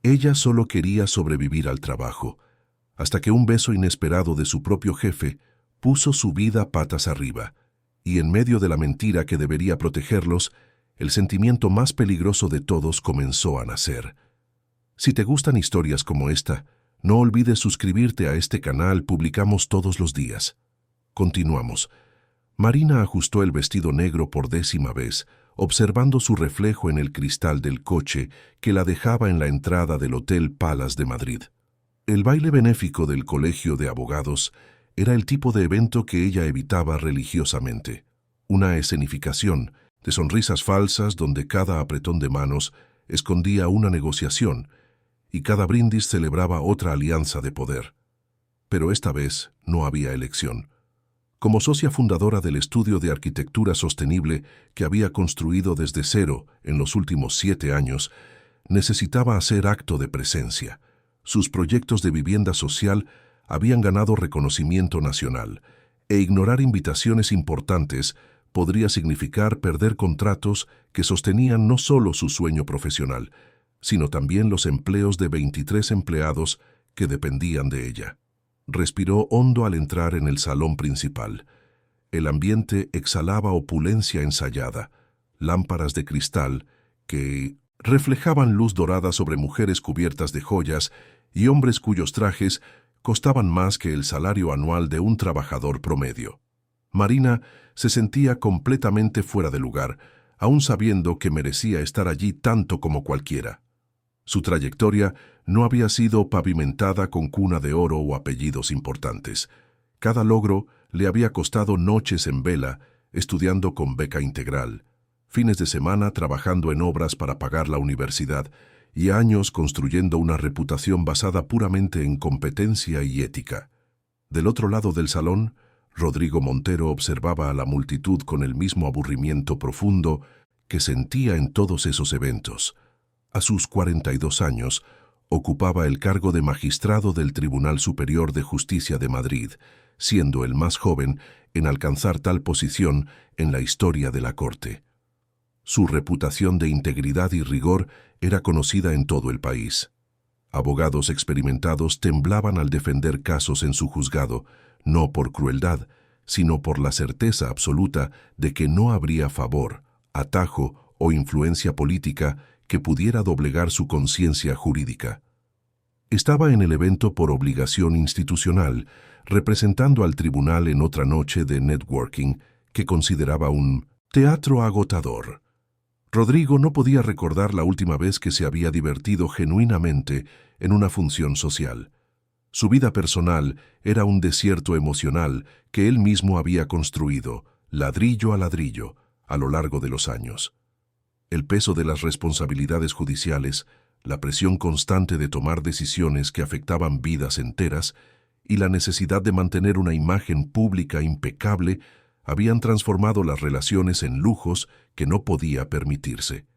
Ella solo quería sobrevivir al trabajo, hasta que un beso inesperado de su propio jefe puso su vida patas arriba, y en medio de la mentira que debería protegerlos, el sentimiento más peligroso de todos comenzó a nacer. Si te gustan historias como esta, no olvides suscribirte a este canal, publicamos todos los días. Continuamos. Marina ajustó el vestido negro por 10ª vez, observando su reflejo en el cristal del coche que la dejaba en la entrada del Hotel Palace de Madrid. El baile benéfico del Colegio de Abogados era el tipo de evento que ella evitaba religiosamente. Una escenificación de sonrisas falsas donde cada apretón de manos escondía una negociación y cada brindis celebraba otra alianza de poder. Pero esta vez no había elección. Como socia fundadora del estudio de arquitectura sostenible que había construido desde cero en los últimos 7 años, necesitaba hacer acto de presencia. Sus proyectos de vivienda social habían ganado reconocimiento nacional, e ignorar invitaciones importantes podría significar perder contratos que sostenían no solo su sueño profesional, sino también los empleos de 23 empleados que dependían de ella. Respiró hondo al entrar en el salón principal. El ambiente exhalaba opulencia ensayada, lámparas de cristal que reflejaban luz dorada sobre mujeres cubiertas de joyas y hombres cuyos trajes costaban más que el salario anual de un trabajador promedio. Marina se sentía completamente fuera de lugar, aun sabiendo que merecía estar allí tanto como cualquiera. Su trayectoria no había sido pavimentada con cuna de oro o apellidos importantes. Cada logro le había costado noches en vela, estudiando con beca integral, fines de semana trabajando en obras para pagar la universidad y años construyendo una reputación basada puramente en competencia y ética. Del otro lado del salón, Rodrigo Montero observaba a la multitud con el mismo aburrimiento profundo que sentía en todos esos eventos. A sus 42 años, ocupaba el cargo de magistrado del Tribunal Superior de Justicia de Madrid, siendo el más joven en alcanzar tal posición en la historia de la Corte. Su reputación de integridad y rigor era conocida en todo el país. Abogados experimentados temblaban al defender casos en su juzgado, no por crueldad, sino por la certeza absoluta de que no habría favor, atajo o influencia política que pudiera doblegar su conciencia jurídica. Estaba en el evento por obligación institucional, representando al tribunal en otra noche de networking que consideraba un teatro agotador. Rodrigo no podía recordar la última vez que se había divertido genuinamente en una función social. Su vida personal era un desierto emocional que él mismo había construido, ladrillo a ladrillo, a lo largo de los años. El peso de las responsabilidades judiciales, la presión constante de tomar decisiones que afectaban vidas enteras y la necesidad de mantener una imagen pública impecable habían transformado las relaciones en lujos que no podía permitirse.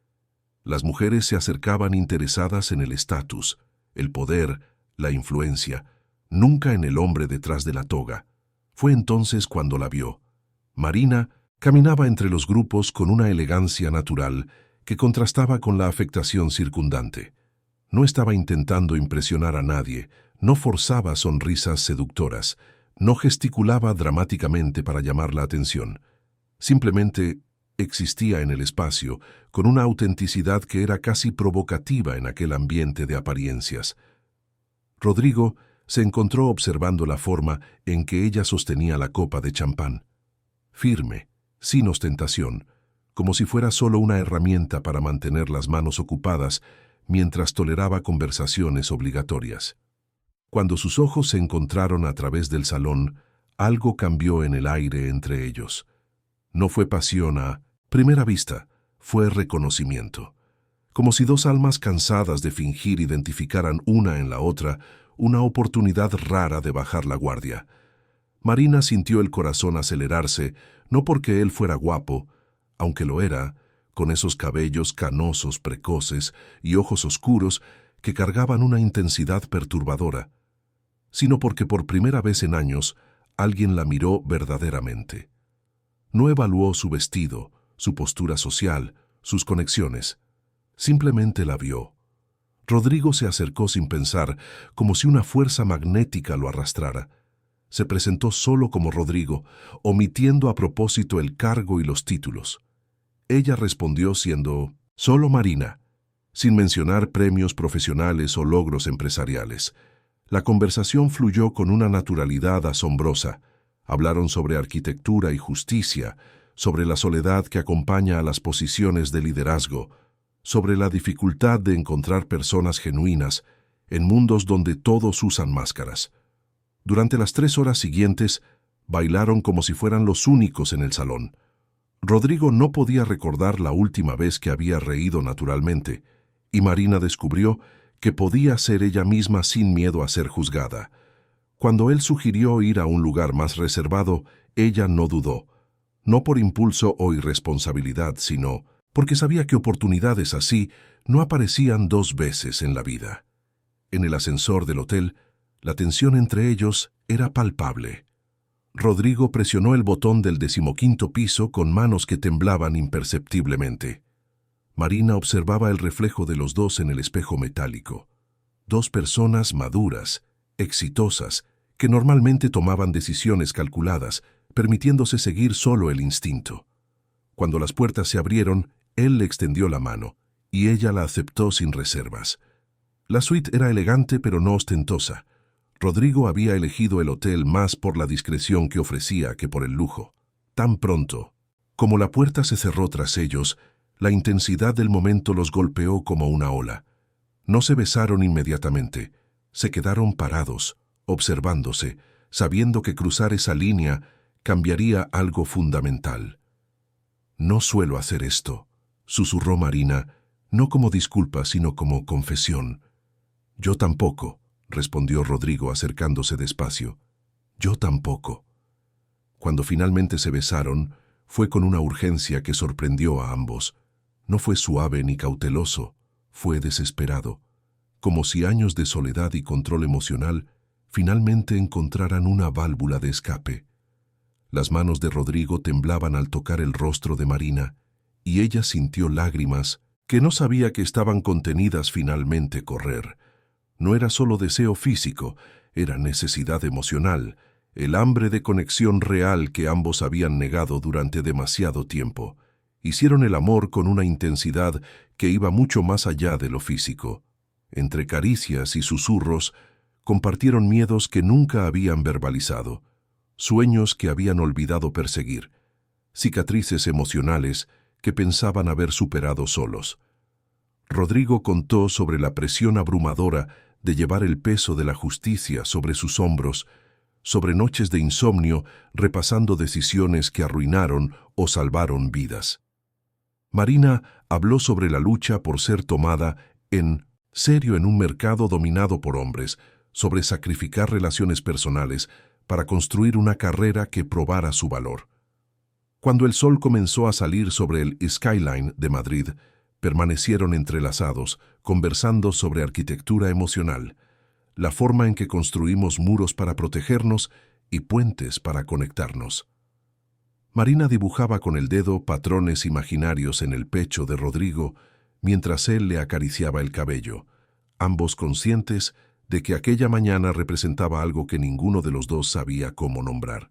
Las mujeres se acercaban interesadas en el estatus, el poder, la influencia, nunca en el hombre detrás de la toga. Fue entonces cuando la vio. Marina caminaba entre los grupos con una elegancia natural que contrastaba con la afectación circundante. No estaba intentando impresionar a nadie, no forzaba sonrisas seductoras, no gesticulaba dramáticamente para llamar la atención. Simplemente existía en el espacio, con una autenticidad que era casi provocativa en aquel ambiente de apariencias. Rodrigo se encontró observando la forma en que ella sostenía la copa de champán. Firme, sin ostentación, como si fuera solo una herramienta para mantener las manos ocupadas mientras toleraba conversaciones obligatorias. Cuando sus ojos se encontraron a través del salón, algo cambió en el aire entre ellos. No fue pasión a primera vista, fue reconocimiento. Como si dos almas cansadas de fingir identificaran una en la otra una oportunidad rara de bajar la guardia. Marina sintió el corazón acelerarse, no porque él fuera guapo, aunque lo era, con esos cabellos canosos precoces y ojos oscuros que cargaban una intensidad perturbadora, sino porque por primera vez en años alguien la miró verdaderamente. No evaluó su vestido, su postura social, sus conexiones. Simplemente la vio. Rodrigo se acercó sin pensar, como si una fuerza magnética lo arrastrara. Se presentó solo como Rodrigo, omitiendo a propósito el cargo y los títulos. Ella respondió siendo solo Marina, sin mencionar premios profesionales o logros empresariales. La conversación fluyó con una naturalidad asombrosa. Hablaron sobre arquitectura y justicia, sobre la soledad que acompaña a las posiciones de liderazgo, sobre la dificultad de encontrar personas genuinas en mundos donde todos usan máscaras. Durante las 3 horas siguientes, bailaron como si fueran los únicos en el salón. Rodrigo no podía recordar la última vez que había reído naturalmente, y Marina descubrió que podía ser ella misma sin miedo a ser juzgada. Cuando él sugirió ir a un lugar más reservado, ella no dudó, no por impulso o irresponsabilidad, sino porque sabía que oportunidades así no aparecían 2 veces en la vida. En el ascensor del hotel, la tensión entre ellos era palpable. Rodrigo presionó el botón del 15º piso con manos que temblaban imperceptiblemente. Marina observaba el reflejo de los dos en el espejo metálico. 2 personas maduras, exitosas, que normalmente tomaban decisiones calculadas, permitiéndose seguir solo el instinto. Cuando las puertas se abrieron, él le extendió la mano, y ella la aceptó sin reservas. La suite era elegante pero no ostentosa. Rodrigo había elegido el hotel más por la discreción que ofrecía que por el lujo. Tan pronto como la puerta se cerró tras ellos, la intensidad del momento los golpeó como una ola. No se besaron inmediatamente, se quedaron parados, observándose, sabiendo que cruzar esa línea cambiaría algo fundamental. «No suelo hacer esto», susurró Marina, no como disculpa, sino como confesión. «Yo tampoco», respondió Rodrigo acercándose despacio. «Yo tampoco». Cuando finalmente se besaron, fue con una urgencia que sorprendió a ambos. No fue suave ni cauteloso, fue desesperado, como si años de soledad y control emocional finalmente encontraran una válvula de escape. Las manos de Rodrigo temblaban al tocar el rostro de Marina, y ella sintió lágrimas que no sabía que estaban contenidas finalmente correr. No era solo deseo físico, era necesidad emocional, el hambre de conexión real que ambos habían negado durante demasiado tiempo. Hicieron el amor con una intensidad que iba mucho más allá de lo físico. Entre caricias y susurros, compartieron miedos que nunca habían verbalizado, sueños que habían olvidado perseguir, cicatrices emocionales que pensaban haber superado solos. Rodrigo contó sobre la presión abrumadora de llevar el peso de la justicia sobre sus hombros, sobre noches de insomnio repasando decisiones que arruinaron o salvaron vidas. Marina habló sobre la lucha por ser tomada en serio en un mercado dominado por hombres, sobre sacrificar relaciones personales para construir una carrera que probara su valor. Cuando el sol comenzó a salir sobre el skyline de Madrid, permanecieron entrelazados, conversando sobre arquitectura emocional, la forma en que construimos muros para protegernos y puentes para conectarnos. Marina dibujaba con el dedo patrones imaginarios en el pecho de Rodrigo mientras él le acariciaba el cabello, ambos conscientes de que aquella mañana representaba algo que ninguno de los dos sabía cómo nombrar.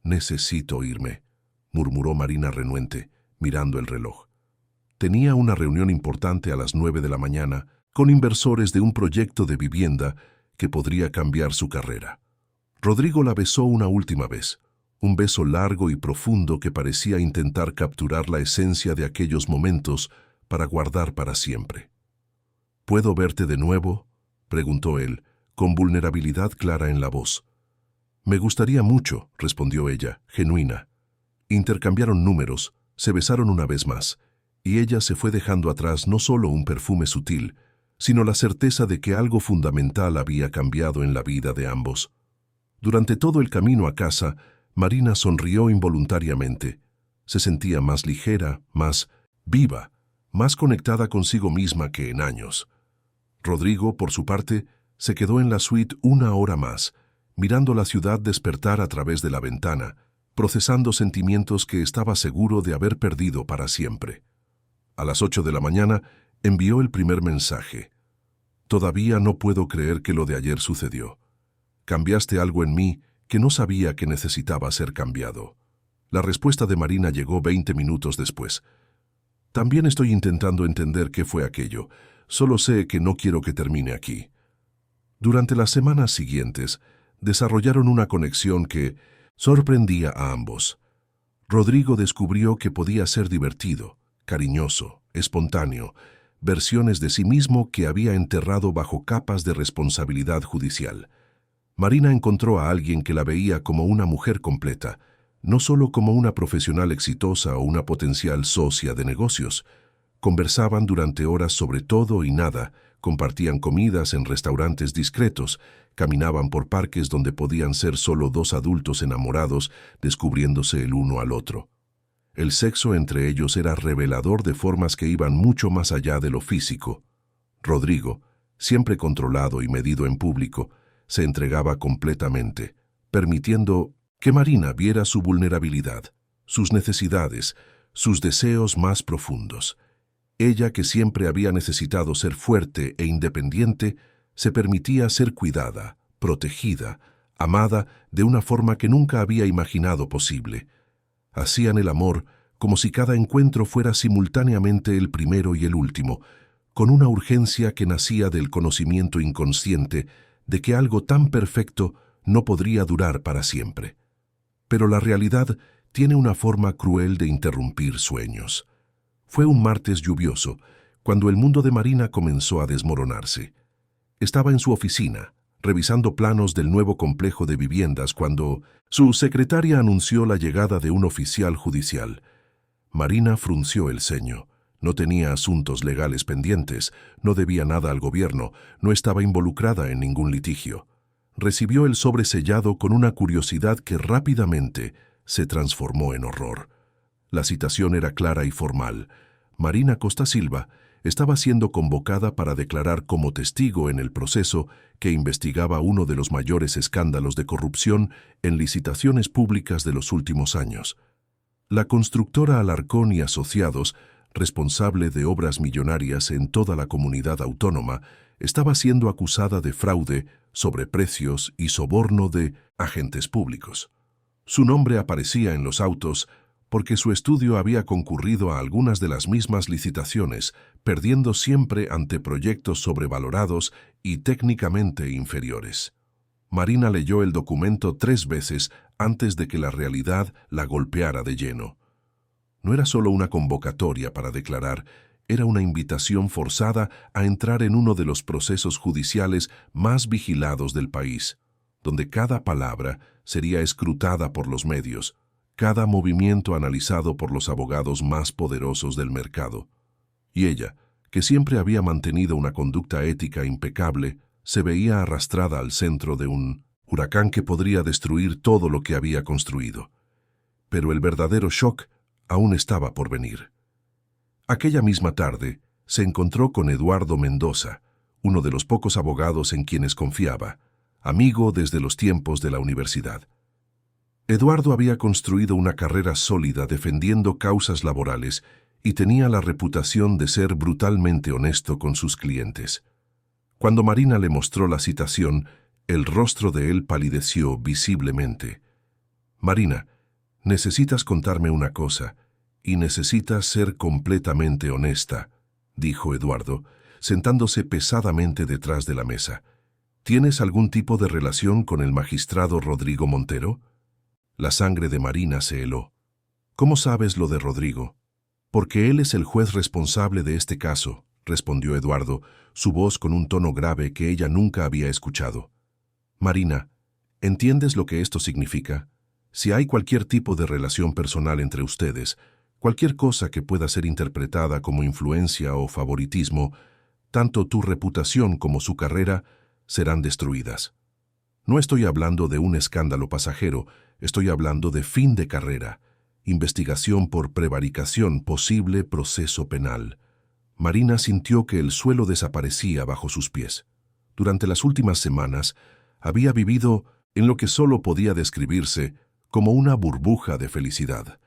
«Necesito irme», murmuró Marina renuente, mirando el reloj. Tenía una reunión importante a las 9 de la mañana con inversores de un proyecto de vivienda que podría cambiar su carrera. Rodrigo la besó una última vez, un beso largo y profundo que parecía intentar capturar la esencia de aquellos momentos para guardar para siempre. «¿Puedo verte de nuevo?», preguntó él, con vulnerabilidad clara en la voz. «Me gustaría mucho», respondió ella, genuina. Intercambiaron números, se besaron una vez más, y ella se fue dejando atrás no solo un perfume sutil, sino la certeza de que algo fundamental había cambiado en la vida de ambos. Durante todo el camino a casa, Marina sonrió involuntariamente. Se sentía más ligera, más viva, más conectada consigo misma que en años. Rodrigo, por su parte, se quedó en la suite 1 hora más, mirando la ciudad despertar a través de la ventana, procesando sentimientos que estaba seguro de haber perdido para siempre. A las 8 de la mañana envió el primer mensaje. Todavía no puedo creer que lo de ayer sucedió. Cambiaste algo en mí que no sabía que necesitaba ser cambiado. La respuesta de Marina llegó 20 minutos después. También estoy intentando entender qué fue aquello. Solo sé que no quiero que termine aquí. Durante las semanas siguientes, desarrollaron una conexión que sorprendía a ambos. Rodrigo descubrió que podía ser divertido, cariñoso, espontáneo, versiones de sí mismo que había enterrado bajo capas de responsabilidad judicial. Marina encontró a alguien que la veía como una mujer completa, no solo como una profesional exitosa o una potencial socia de negocios. Conversaban durante horas sobre todo y nada, compartían comidas en restaurantes discretos, caminaban por parques donde podían ser solo dos adultos enamorados, descubriéndose el uno al otro. El sexo entre ellos era revelador de formas que iban mucho más allá de lo físico. Rodrigo, siempre controlado y medido en público, se entregaba completamente, permitiendo que Marina viera su vulnerabilidad, sus necesidades, sus deseos más profundos. Ella, que siempre había necesitado ser fuerte e independiente, se permitía ser cuidada, protegida, amada de una forma que nunca había imaginado posible. Hacían el amor como si cada encuentro fuera simultáneamente el primero y el último, con una urgencia que nacía del conocimiento inconsciente de que algo tan perfecto no podría durar para siempre. Pero la realidad tiene una forma cruel de interrumpir sueños. Fue un martes lluvioso, cuando el mundo de Marina comenzó a desmoronarse. Estaba en su oficina, revisando planos del nuevo complejo de viviendas cuando su secretaria anunció la llegada de un oficial judicial. Marina frunció el ceño. No tenía asuntos legales pendientes, no debía nada al gobierno, no estaba involucrada en ningún litigio. Recibió el sobre sellado con una curiosidad que rápidamente se transformó en horror. La citación era clara y formal. Marina Costa Silva estaba siendo convocada para declarar como testigo en el proceso que investigaba uno de los mayores escándalos de corrupción en licitaciones públicas de los últimos años. La constructora Alarcón y Asociados, responsable de obras millonarias en toda la comunidad autónoma, estaba siendo acusada de fraude, sobreprecios y soborno de agentes públicos. Su nombre aparecía en los autos porque su estudio había concurrido a algunas de las mismas licitaciones, perdiendo siempre ante proyectos sobrevalorados y técnicamente inferiores. Marina leyó el documento 3 veces antes de que la realidad la golpeara de lleno. No era solo una convocatoria para declarar, era una invitación forzada a entrar en uno de los procesos judiciales más vigilados del país, donde cada palabra sería escrutada por los medios, cada movimiento analizado por los abogados más poderosos del mercado. Y ella, que siempre había mantenido una conducta ética impecable, se veía arrastrada al centro de un huracán que podría destruir todo lo que había construido. Pero el verdadero shock aún estaba por venir. Aquella misma tarde se encontró con Eduardo Mendoza, uno de los pocos abogados en quienes confiaba, amigo desde los tiempos de la universidad. Eduardo había construido una carrera sólida defendiendo causas laborales y tenía la reputación de ser brutalmente honesto con sus clientes. Cuando Marina le mostró la citación, el rostro de él palideció visiblemente. «Marina, necesitas contarme una cosa, y necesitas ser completamente honesta», dijo Eduardo, sentándose pesadamente detrás de la mesa. «¿Tienes algún tipo de relación con el magistrado Rodrigo Montero?» La sangre de Marina se heló. «¿Cómo sabes lo de Rodrigo?» «Porque él es el juez responsable de este caso», respondió Eduardo, su voz con un tono grave que ella nunca había escuchado. «Marina, ¿entiendes lo que esto significa? Si hay cualquier tipo de relación personal entre ustedes, cualquier cosa que pueda ser interpretada como influencia o favoritismo, tanto tu reputación como su carrera serán destruidas. No estoy hablando de un escándalo pasajero, estoy hablando de fin de carrera, investigación por prevaricación, posible proceso penal». Marina sintió que el suelo desaparecía bajo sus pies. Durante las últimas semanas, había vivido en lo que solo podía describirse como una burbuja de felicidad.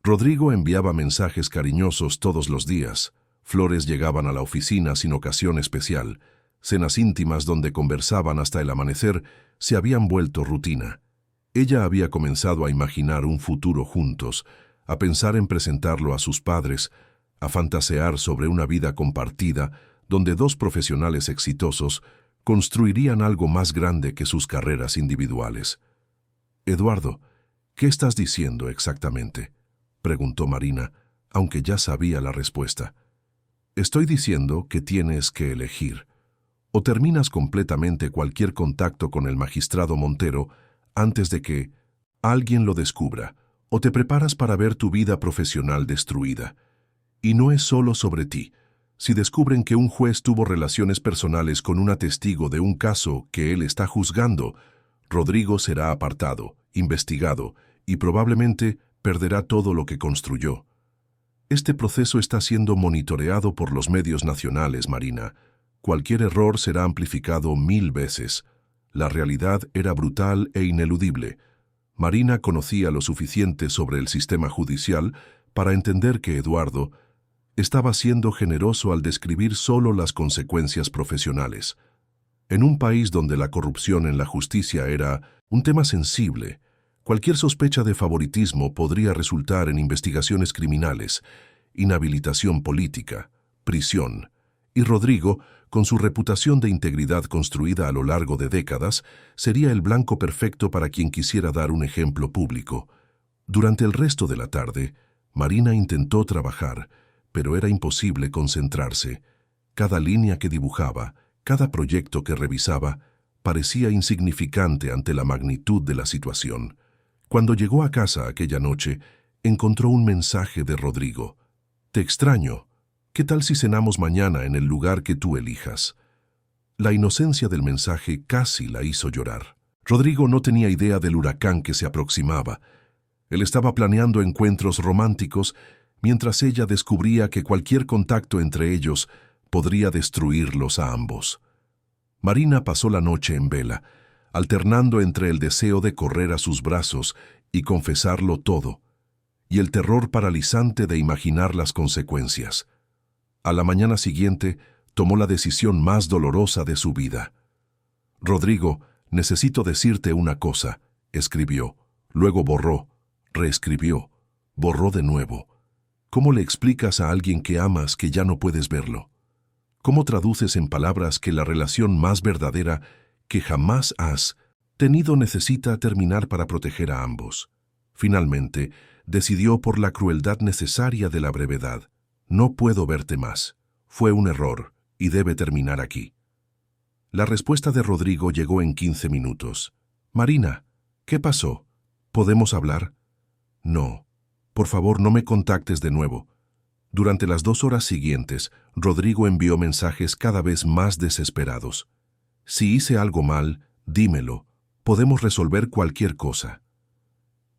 Rodrigo enviaba mensajes cariñosos todos los días, flores llegaban a la oficina sin ocasión especial, Cenas íntimas donde conversaban hasta el amanecer se habían vuelto rutina. Ella había comenzado a imaginar un futuro juntos, a pensar en presentarlo a sus padres, a fantasear sobre una vida compartida donde dos profesionales exitosos construirían algo más grande que sus carreras individuales. «Eduardo, ¿qué estás diciendo exactamente?», preguntó Marina, aunque ya sabía la respuesta. «Estoy diciendo que tienes que elegir. O terminas completamente cualquier contacto con el magistrado Montero antes de que alguien lo descubra, o te preparas para ver tu vida profesional destruida. Y no es solo sobre ti. Si descubren que un juez tuvo relaciones personales con una testigo de un caso que él está juzgando, Rodrigo será apartado, investigado y probablemente perderá todo lo que construyó. Este proceso está siendo monitoreado por los medios nacionales, Marina. Cualquier error será amplificado 1000 veces. La realidad era brutal e ineludible. Marina conocía lo suficiente sobre el sistema judicial para entender que Eduardo estaba siendo generoso al describir solo las consecuencias profesionales. En un país donde la corrupción en la justicia era un tema sensible, cualquier sospecha de favoritismo podría resultar en investigaciones criminales, inhabilitación política, prisión. Y Rodrigo, con su reputación de integridad construida a lo largo de décadas, sería el blanco perfecto para quien quisiera dar un ejemplo público. Durante el resto de la tarde, Marina intentó trabajar, pero era imposible concentrarse. Cada línea que dibujaba, cada proyecto que revisaba, parecía insignificante ante la magnitud de la situación. Cuando llegó a casa aquella noche, encontró un mensaje de Rodrigo. «Te extraño. ¿Qué tal si cenamos mañana en el lugar que tú elijas?». La inocencia del mensaje casi la hizo llorar. Rodrigo no tenía idea del huracán que se aproximaba. Él estaba planeando encuentros románticos, mientras ella descubría que cualquier contacto entre ellos podría destruirlos a ambos. Marina pasó la noche en vela, alternando entre el deseo de correr a sus brazos y confesarlo todo, y el terror paralizante de imaginar las consecuencias. A la mañana siguiente, tomó la decisión más dolorosa de su vida. «Rodrigo, necesito decirte una cosa», escribió. Luego borró, reescribió, borró de nuevo. ¿Cómo le explicas a alguien que amas que ya no puedes verlo? ¿Cómo traduces en palabras que la relación más verdadera que jamás has tenido necesita terminar para proteger a ambos? Finalmente, decidió por la crueldad necesaria de la brevedad. «No puedo verte más. Fue un error y debe terminar aquí». La respuesta de Rodrigo llegó en 15 minutos. «Marina, ¿qué pasó? ¿Podemos hablar?». «No. Por favor, no me contactes de nuevo». Durante las 2 horas siguientes, Rodrigo envió mensajes cada vez más desesperados. «Si hice algo mal, dímelo. Podemos resolver cualquier cosa».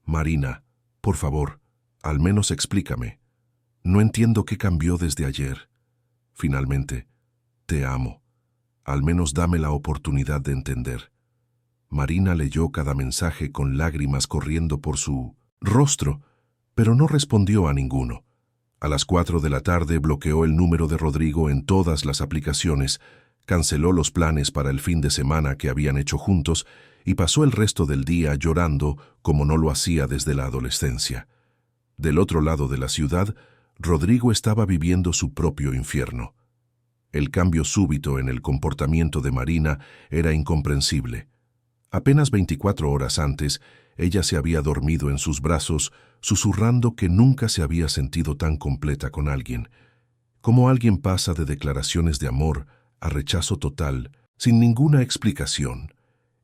«Marina, por favor, al menos explícame. No entiendo qué cambió desde ayer. Finalmente, te amo. Al menos dame la oportunidad de entender». Marina leyó cada mensaje con lágrimas corriendo por su rostro, pero no respondió a ninguno. A las 4 de la tarde bloqueó el número de Rodrigo en todas las aplicaciones, canceló los planes para el fin de semana que habían hecho juntos y pasó el resto del día llorando como no lo hacía desde la adolescencia. Del otro lado de la ciudad, Rodrigo estaba viviendo su propio infierno. El cambio súbito en el comportamiento de Marina era incomprensible. Apenas 24 horas antes, ella se había dormido en sus brazos, susurrando que nunca se había sentido tan completa con alguien. Cómo alguien pasa de declaraciones de amor a rechazo total, sin ninguna explicación.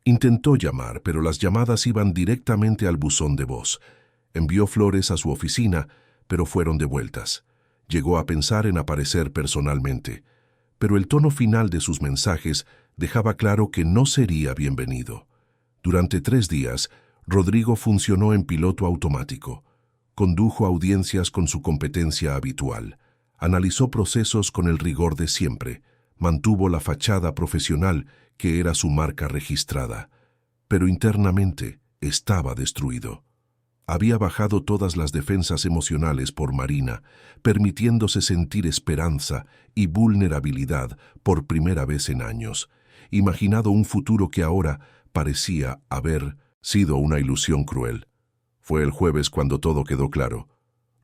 Intentó llamar, pero las llamadas iban directamente al buzón de voz. Envió flores a su oficina, pero fueron devueltas. Llegó a pensar en aparecer personalmente, pero el tono final de sus mensajes dejaba claro que no sería bienvenido. Durante 3 días, Rodrigo funcionó en piloto automático. Condujo audiencias con su competencia habitual. Analizó procesos con el rigor de siempre. Mantuvo la fachada profesional que era su marca registrada. Pero internamente estaba destruido. Había bajado todas las defensas emocionales por Marina, permitiéndose sentir esperanza y vulnerabilidad por primera vez en años, imaginado un futuro que ahora parecía haber sido una ilusión cruel. Fue el jueves cuando todo quedó claro.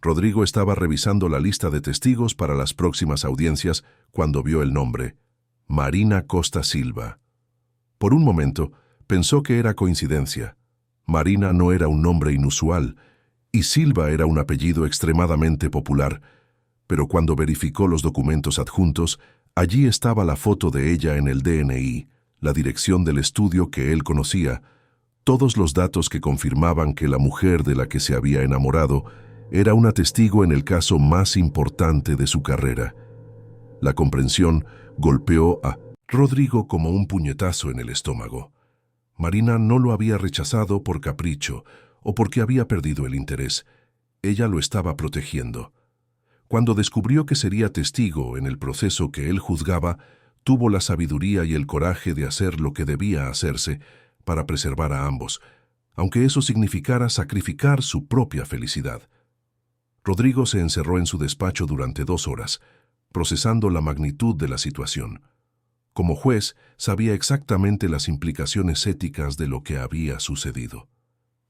Rodrigo estaba revisando la lista de testigos para las próximas audiencias cuando vio el nombre: Marina Costa Silva. Por un momento, pensó que era coincidencia. Marina no era un nombre inusual, y Silva era un apellido extremadamente popular, pero cuando verificó los documentos adjuntos, allí estaba la foto de ella en el DNI, la dirección del estudio que él conocía, todos los datos que confirmaban que la mujer de la que se había enamorado era una testigo en el caso más importante de su carrera. La comprensión golpeó a Rodrigo como un puñetazo en el estómago. Marina no lo había rechazado por capricho o porque había perdido el interés. Ella lo estaba protegiendo. Cuando descubrió que sería testigo en el proceso que él juzgaba, tuvo la sabiduría y el coraje de hacer lo que debía hacerse para preservar a ambos, aunque eso significara sacrificar su propia felicidad. Rodrigo se encerró en su despacho durante 2 horas, procesando la magnitud de la situación. Como juez, sabía exactamente las implicaciones éticas de lo que había sucedido.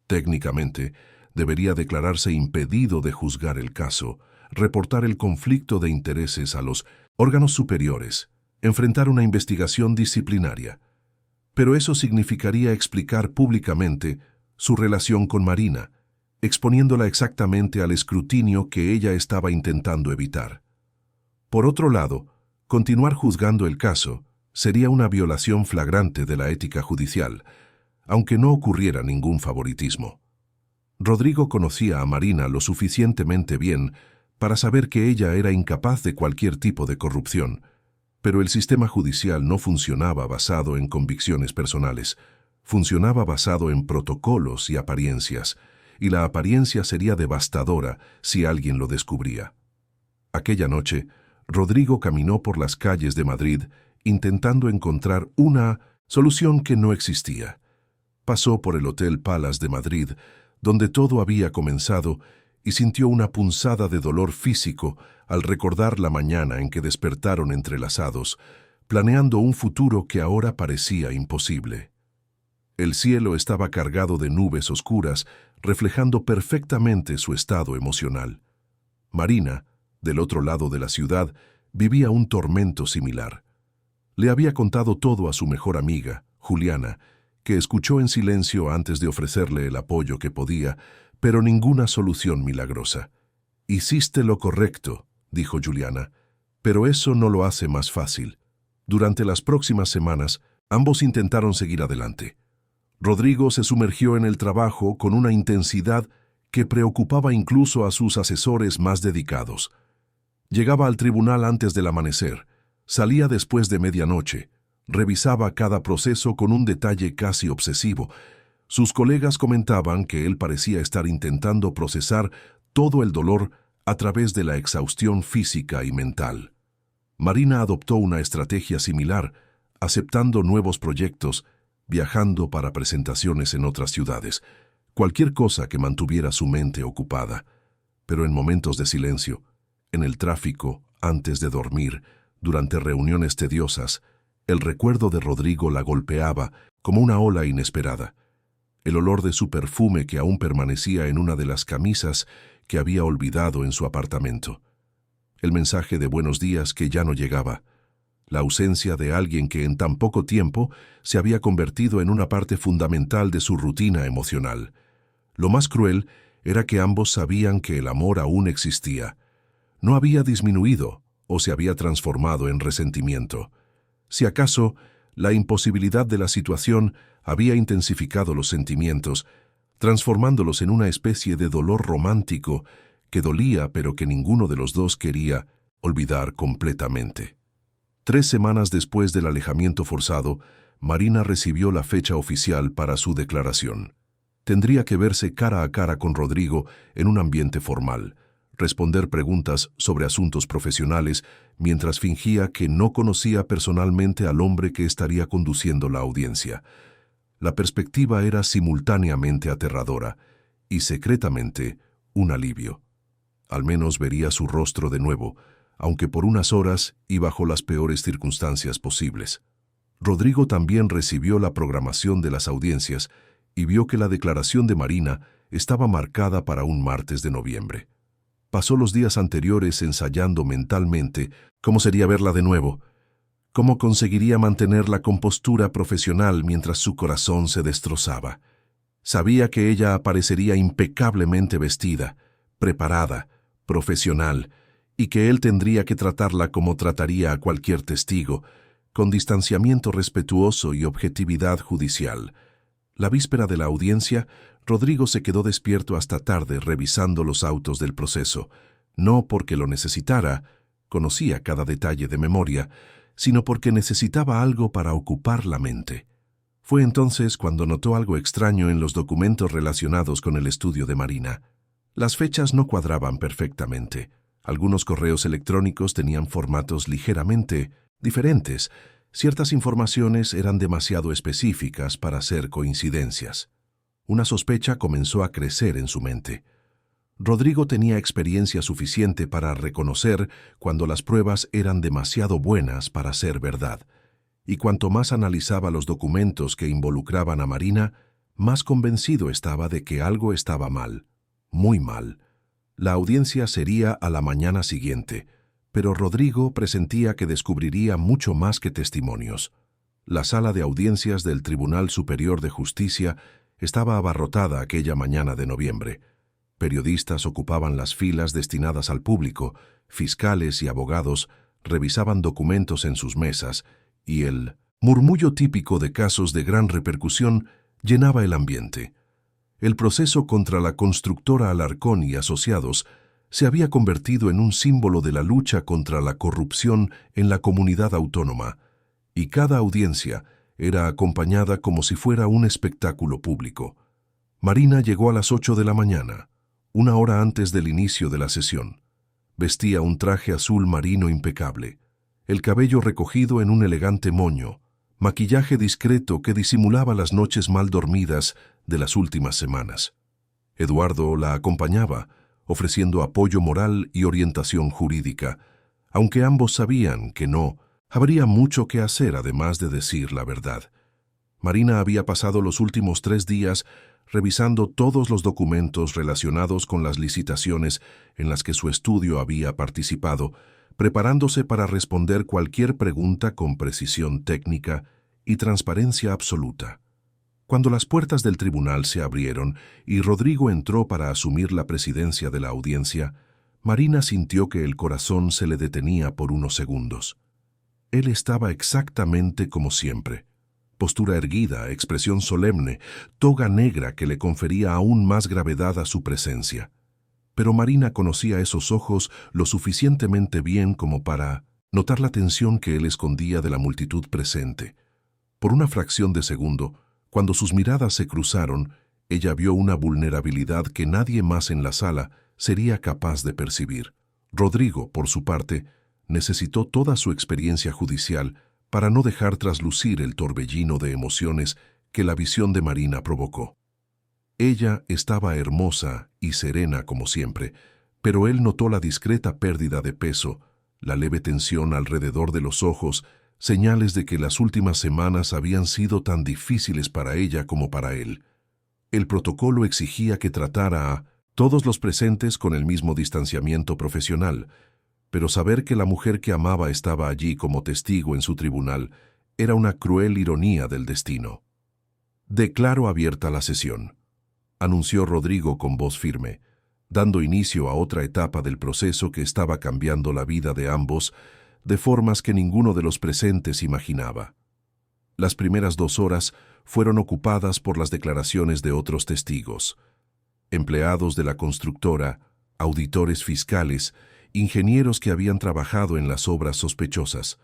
Técnicamente, debería declararse impedido de juzgar el caso, reportar el conflicto de intereses a los órganos superiores, enfrentar una investigación disciplinaria. Pero eso significaría explicar públicamente su relación con Marina, exponiéndola exactamente al escrutinio que ella estaba intentando evitar. Por otro lado, continuar juzgando el caso sería una violación flagrante de la ética judicial, aunque no ocurriera ningún favoritismo. Rodrigo conocía a Marina lo suficientemente bien para saber que ella era incapaz de cualquier tipo de corrupción, pero el sistema judicial no funcionaba basado en convicciones personales, funcionaba basado en protocolos y apariencias, y la apariencia sería devastadora si alguien lo descubría. Aquella noche, Rodrigo caminó por las calles de Madrid intentando encontrar una solución que no existía. Pasó por el Hotel Palace de Madrid, donde todo había comenzado, y sintió una punzada de dolor físico al recordar la mañana en que despertaron entrelazados, planeando un futuro que ahora parecía imposible. El cielo estaba cargado de nubes oscuras, reflejando perfectamente su estado emocional. Marina, del otro lado de la ciudad, vivía un tormento similar. Le había contado todo a su mejor amiga, Juliana, que escuchó en silencio antes de ofrecerle el apoyo que podía, pero ninguna solución milagrosa. «Hiciste lo correcto», dijo Juliana, «pero eso no lo hace más fácil». Durante las próximas semanas, ambos intentaron seguir adelante. Rodrigo se sumergió en el trabajo con una intensidad que preocupaba incluso a sus asesores más dedicados. Llegaba al tribunal antes del amanecer, salía después de medianoche, revisaba cada proceso con un detalle casi obsesivo. Sus colegas comentaban que él parecía estar intentando procesar todo el dolor a través de la exhaustión física y mental. Marina adoptó una estrategia similar, aceptando nuevos proyectos, viajando para presentaciones en otras ciudades, cualquier cosa que mantuviera su mente ocupada. Pero en momentos de silencio, en el tráfico, antes de dormir, durante reuniones tediosas, el recuerdo de Rodrigo la golpeaba como una ola inesperada. El olor de su perfume que aún permanecía en una de las camisas que había olvidado en su apartamento. El mensaje de buenos días que ya no llegaba. La ausencia de alguien que en tan poco tiempo se había convertido en una parte fundamental de su rutina emocional. Lo más cruel era que ambos sabían que el amor aún existía. No había disminuido o se había transformado en resentimiento. Si acaso, la imposibilidad de la situación había intensificado los sentimientos, transformándolos en una especie de dolor romántico que dolía pero que ninguno de los dos quería olvidar completamente. 3 semanas después del alejamiento forzado, Marina recibió la fecha oficial para su declaración. Tendría que verse cara a cara con Rodrigo en un ambiente formal, responder preguntas sobre asuntos profesionales mientras fingía que no conocía personalmente al hombre que estaría conduciendo la audiencia. La perspectiva era simultáneamente aterradora y secretamente un alivio. Al menos vería su rostro de nuevo, aunque por unas horas y bajo las peores circunstancias posibles. Rodrigo también recibió la programación de las audiencias y vio que la declaración de Marina estaba marcada para un martes de noviembre. Pasó los días anteriores ensayando mentalmente cómo sería verla de nuevo, cómo conseguiría mantener la compostura profesional mientras su corazón se destrozaba. Sabía que ella aparecería impecablemente vestida, preparada, profesional, y que él tendría que tratarla como trataría a cualquier testigo, con distanciamiento respetuoso y objetividad judicial. La víspera de la audiencia, Rodrigo se quedó despierto hasta tarde revisando los autos del proceso, no porque lo necesitara, conocía cada detalle de memoria, sino porque necesitaba algo para ocupar la mente. Fue entonces cuando notó algo extraño en los documentos relacionados con el estudio de Marina. Las fechas no cuadraban perfectamente. Algunos correos electrónicos tenían formatos ligeramente diferentes. Ciertas informaciones eran demasiado específicas para ser coincidencias. Una sospecha comenzó a crecer en su mente. Rodrigo tenía experiencia suficiente para reconocer cuando las pruebas eran demasiado buenas para ser verdad, y cuanto más analizaba los documentos que involucraban a Marina, más convencido estaba de que algo estaba mal, muy mal. La audiencia sería a la mañana siguiente, pero Rodrigo presentía que descubriría mucho más que testimonios. La sala de audiencias del Tribunal Superior de Justicia estaba abarrotada aquella mañana de noviembre. Periodistas ocupaban las filas destinadas al público, fiscales y abogados revisaban documentos en sus mesas, y el murmullo típico de casos de gran repercusión llenaba el ambiente. El proceso contra la constructora Alarcón y Asociados se había convertido en un símbolo de la lucha contra la corrupción en la comunidad autónoma, y cada audiencia era acompañada como si fuera un espectáculo público. Marina llegó a las 8 de la mañana, una hora antes del inicio de la sesión. Vestía un traje azul marino impecable, el cabello recogido en un elegante moño, maquillaje discreto que disimulaba las noches mal dormidas de las últimas semanas. Eduardo la acompañaba, ofreciendo apoyo moral y orientación jurídica, aunque ambos sabían que no habría mucho que hacer además de decir la verdad. Marina había pasado los últimos 3 días revisando todos los documentos relacionados con las licitaciones en las que su estudio había participado, preparándose para responder cualquier pregunta con precisión técnica y transparencia absoluta. Cuando las puertas del tribunal se abrieron y Rodrigo entró para asumir la presidencia de la audiencia, Marina sintió que el corazón se le detenía por unos segundos. Él estaba exactamente como siempre. Postura erguida, expresión solemne, toga negra que le confería aún más gravedad a su presencia. Pero Marina conocía esos ojos lo suficientemente bien como para notar la tensión que él escondía de la multitud presente. Por una fracción de segundo, cuando sus miradas se cruzaron, ella vio una vulnerabilidad que nadie más en la sala sería capaz de percibir. Rodrigo, por su parte, necesitó toda su experiencia judicial para no dejar traslucir el torbellino de emociones que la visión de Marina provocó. Ella estaba hermosa y serena como siempre, pero él notó la discreta pérdida de peso, la leve tensión alrededor de los ojos, señales de que las últimas semanas habían sido tan difíciles para ella como para él. El protocolo exigía que tratara a todos los presentes con el mismo distanciamiento profesional, pero saber que la mujer que amaba estaba allí como testigo en su tribunal era una cruel ironía del destino. «Declaro abierta la sesión», anunció Rodrigo con voz firme, dando inicio a otra etapa del proceso que estaba cambiando la vida de ambos de formas que ninguno de los presentes imaginaba. Las primeras 2 horas fueron ocupadas por las declaraciones de otros testigos, empleados de la constructora, auditores fiscales, ingenieros que habían trabajado en las obras sospechosas.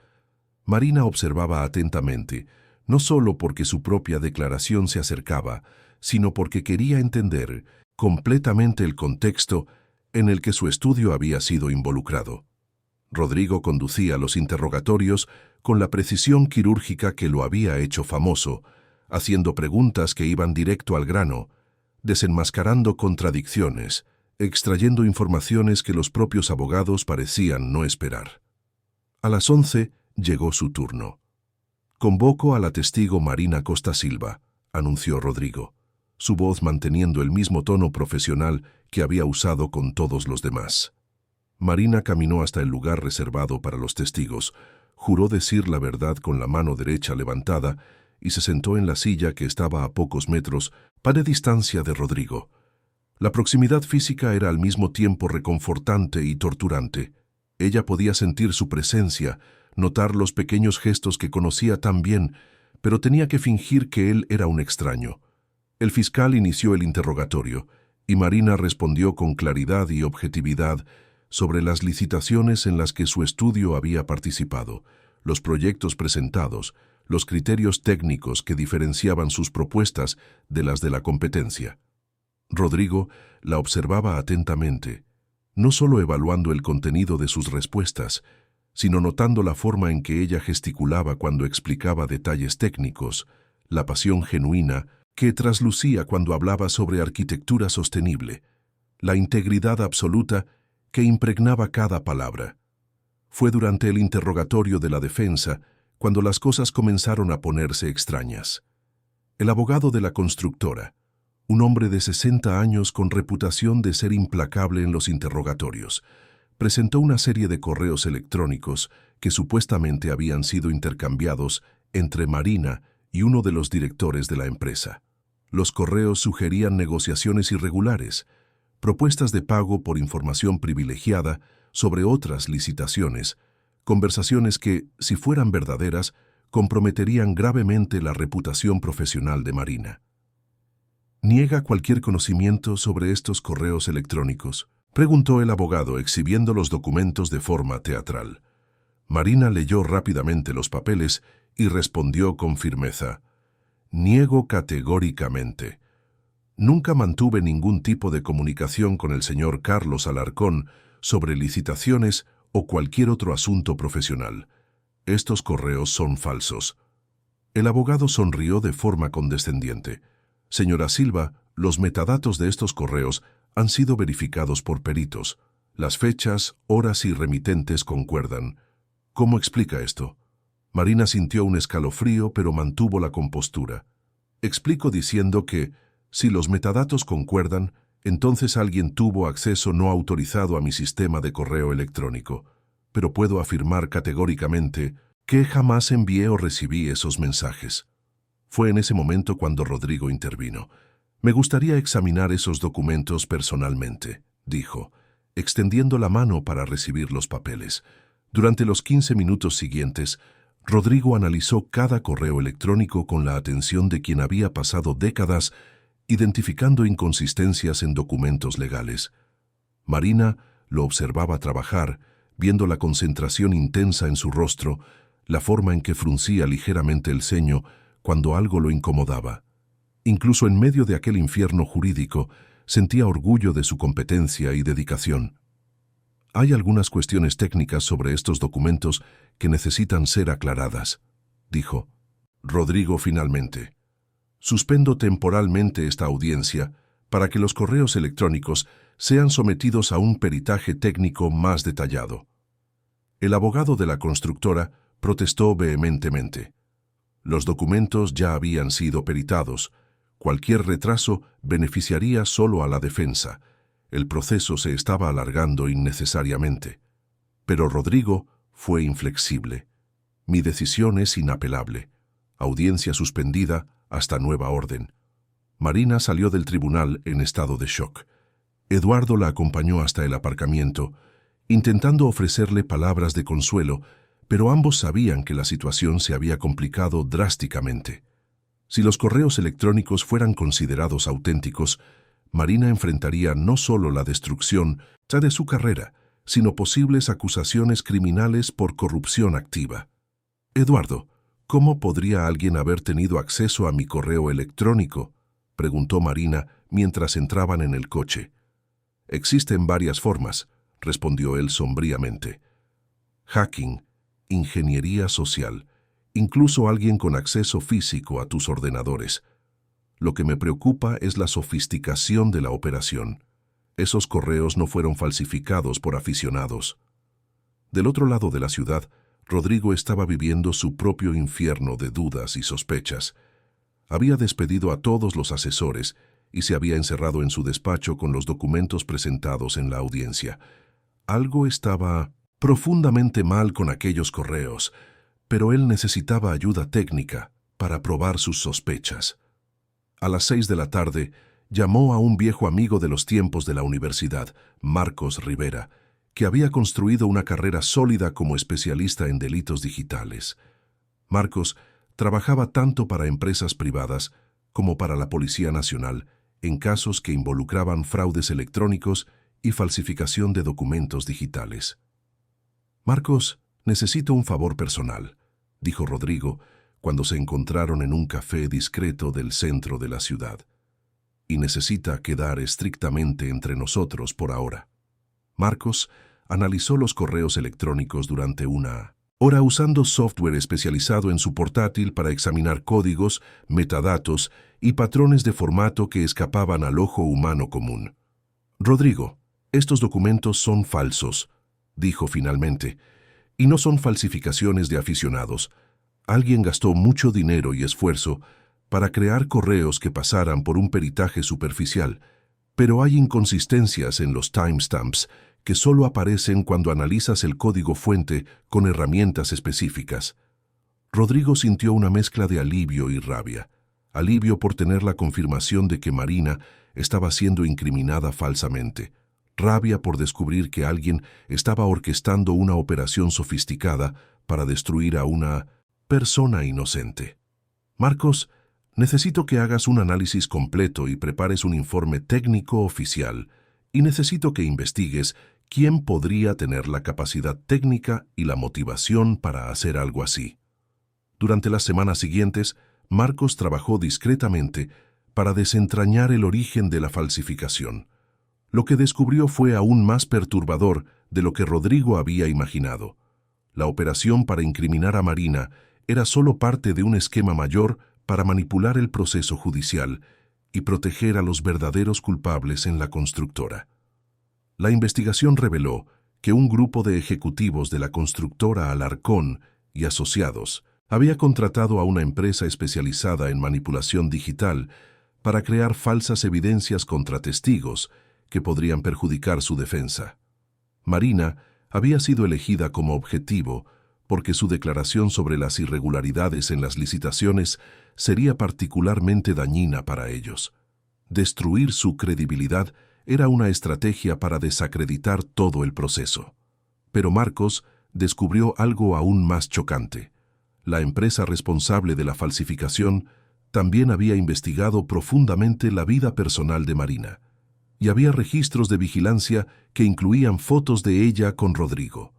Marina observaba atentamente, no solo porque su propia declaración se acercaba, sino porque quería entender completamente el contexto en el que su estudio había sido involucrado. Rodrigo conducía los interrogatorios con la precisión quirúrgica que lo había hecho famoso, haciendo preguntas que iban directo al grano, desenmascarando contradicciones, extrayendo informaciones que los propios abogados parecían no esperar. A las 11 llegó su turno. «Convoco a la testigo Marina Costa Silva», anunció Rodrigo, su voz manteniendo el mismo tono profesional que había usado con todos los demás. Marina caminó hasta el lugar reservado para los testigos, juró decir la verdad con la mano derecha levantada y se sentó en la silla que estaba a pocos metros, de distancia de Rodrigo. La proximidad física era al mismo tiempo reconfortante y torturante. Ella podía sentir su presencia, notar los pequeños gestos que conocía tan bien, pero tenía que fingir que él era un extraño. El fiscal inició el interrogatorio, y Marina respondió con claridad y objetividad sobre las licitaciones en las que su estudio había participado, los proyectos presentados, los criterios técnicos que diferenciaban sus propuestas de las de la competencia. Rodrigo la observaba atentamente, no solo evaluando el contenido de sus respuestas, sino notando la forma en que ella gesticulaba cuando explicaba detalles técnicos, la pasión genuina que traslucía cuando hablaba sobre arquitectura sostenible, la integridad absoluta que impregnaba cada palabra. Fue durante el interrogatorio de la defensa cuando las cosas comenzaron a ponerse extrañas. El abogado de la constructora, un hombre de 60 años con reputación de ser implacable en los interrogatorios, presentó una serie de correos electrónicos que supuestamente habían sido intercambiados entre Marina y uno de los directores de la empresa. Los correos sugerían negociaciones irregulares, propuestas de pago por información privilegiada sobre otras licitaciones, conversaciones que, si fueran verdaderas, comprometerían gravemente la reputación profesional de Marina. ¿Niega cualquier conocimiento sobre estos correos electrónicos?, preguntó el abogado, exhibiendo los documentos de forma teatral. Marina leyó rápidamente los papeles y respondió con firmeza: «Niego categóricamente. Nunca mantuve ningún tipo de comunicación con el señor Carlos Alarcón sobre licitaciones o cualquier otro asunto profesional. Estos correos son falsos». El abogado sonrió de forma condescendiente. «Señora Silva, los metadatos de estos correos han sido verificados por peritos. Las fechas, horas y remitentes concuerdan. ¿Cómo explica esto?». Marina sintió un escalofrío, pero mantuvo la compostura. «Explico diciendo que, si los metadatos concuerdan, entonces alguien tuvo acceso no autorizado a mi sistema de correo electrónico. Pero puedo afirmar categóricamente que jamás envié o recibí esos mensajes». Fue en ese momento cuando Rodrigo intervino. «Me gustaría examinar esos documentos personalmente», dijo, extendiendo la mano para recibir los papeles. Durante los 15 minutos siguientes, Rodrigo analizó cada correo electrónico con la atención de quien había pasado décadas identificando inconsistencias en documentos legales. Marina lo observaba trabajar, viendo la concentración intensa en su rostro, la forma en que fruncía ligeramente el ceño cuando algo lo incomodaba. Incluso en medio de aquel infierno jurídico, sentía orgullo de su competencia y dedicación. «Hay algunas cuestiones técnicas sobre estos documentos que necesitan ser aclaradas», dijo Rodrigo finalmente. «Suspendo temporalmente esta audiencia para que los correos electrónicos sean sometidos a un peritaje técnico más detallado». El abogado de la constructora protestó vehementemente. Los documentos ya habían sido peritados. Cualquier retraso beneficiaría solo a la defensa. El proceso se estaba alargando innecesariamente. Pero Rodrigo fue inflexible. «Mi decisión es inapelable. Audiencia suspendida hasta nueva orden». Marina salió del tribunal en estado de shock. Eduardo la acompañó hasta el aparcamiento, intentando ofrecerle palabras de consuelo, pero ambos sabían que la situación se había complicado drásticamente. Si los correos electrónicos fueran considerados auténticos, Marina enfrentaría no solo la destrucción de su carrera, sino posibles acusaciones criminales por corrupción activa. «Eduardo, ¿cómo podría alguien haber tenido acceso a mi correo electrónico?», preguntó Marina mientras entraban en el coche. «Existen varias formas», respondió él sombríamente. «Hacking, ingeniería social, incluso alguien con acceso físico a tus ordenadores. Lo que me preocupa es la sofisticación de la operación. Esos correos no fueron falsificados por aficionados. Del otro lado de la ciudad, Rodrigo estaba viviendo su propio infierno de dudas y sospechas. Había despedido a todos los asesores y se había encerrado en su despacho con los documentos presentados en la audiencia. Algo estaba profundamente mal con aquellos correos, pero él necesitaba ayuda técnica para probar sus sospechas. A las 6 de la tarde, llamó a un viejo amigo de los tiempos de la universidad, Marcos Rivera, que había construido una carrera sólida como especialista en delitos digitales. Marcos trabajaba tanto para empresas privadas como para la Policía Nacional en casos que involucraban fraudes electrónicos y falsificación de documentos digitales. «Marcos, necesito un favor personal», dijo Rodrigo cuando se encontraron en un café discreto del centro de la ciudad. «Y necesita quedar estrictamente entre nosotros por ahora». Marcos analizó los correos electrónicos durante una hora usando software especializado en su portátil para examinar códigos, metadatos y patrones de formato que escapaban al ojo humano común. «Rodrigo, estos documentos son falsos», dijo finalmente, «y no son falsificaciones de aficionados. Alguien gastó mucho dinero y esfuerzo para crear correos que pasaran por un peritaje superficial, pero hay inconsistencias en los timestamps que solo aparecen cuando analizas el código fuente con herramientas específicas». Rodrigo sintió una mezcla de alivio y rabia. Alivio por tener la confirmación de que Marina estaba siendo incriminada falsamente. Rabia por descubrir que alguien estaba orquestando una operación sofisticada para destruir a una persona inocente. «Marcos, necesito que hagas un análisis completo y prepares un informe técnico oficial, y necesito que investigues quién podría tener la capacidad técnica y la motivación para hacer algo así». Durante las semanas siguientes, Marcos trabajó discretamente para desentrañar el origen de la falsificación. Lo que descubrió fue aún más perturbador de lo que Rodrigo había imaginado. La operación para incriminar a Marina era solo parte de un esquema mayor para manipular el proceso judicial y proteger a los verdaderos culpables en la constructora. La investigación reveló que un grupo de ejecutivos de la constructora Alarcón y Asociados había contratado a una empresa especializada en manipulación digital para crear falsas evidencias contra testigos que podrían perjudicar su defensa. Marina había sido elegida como objetivo porque su declaración sobre las irregularidades en las licitaciones sería particularmente dañina para ellos. Destruir su credibilidad era una estrategia para desacreditar todo el proceso. Pero Marcos descubrió algo aún más chocante. La empresa responsable de la falsificación también había investigado profundamente la vida personal de Marina, y había registros de vigilancia que incluían fotos de ella con Rodrigo.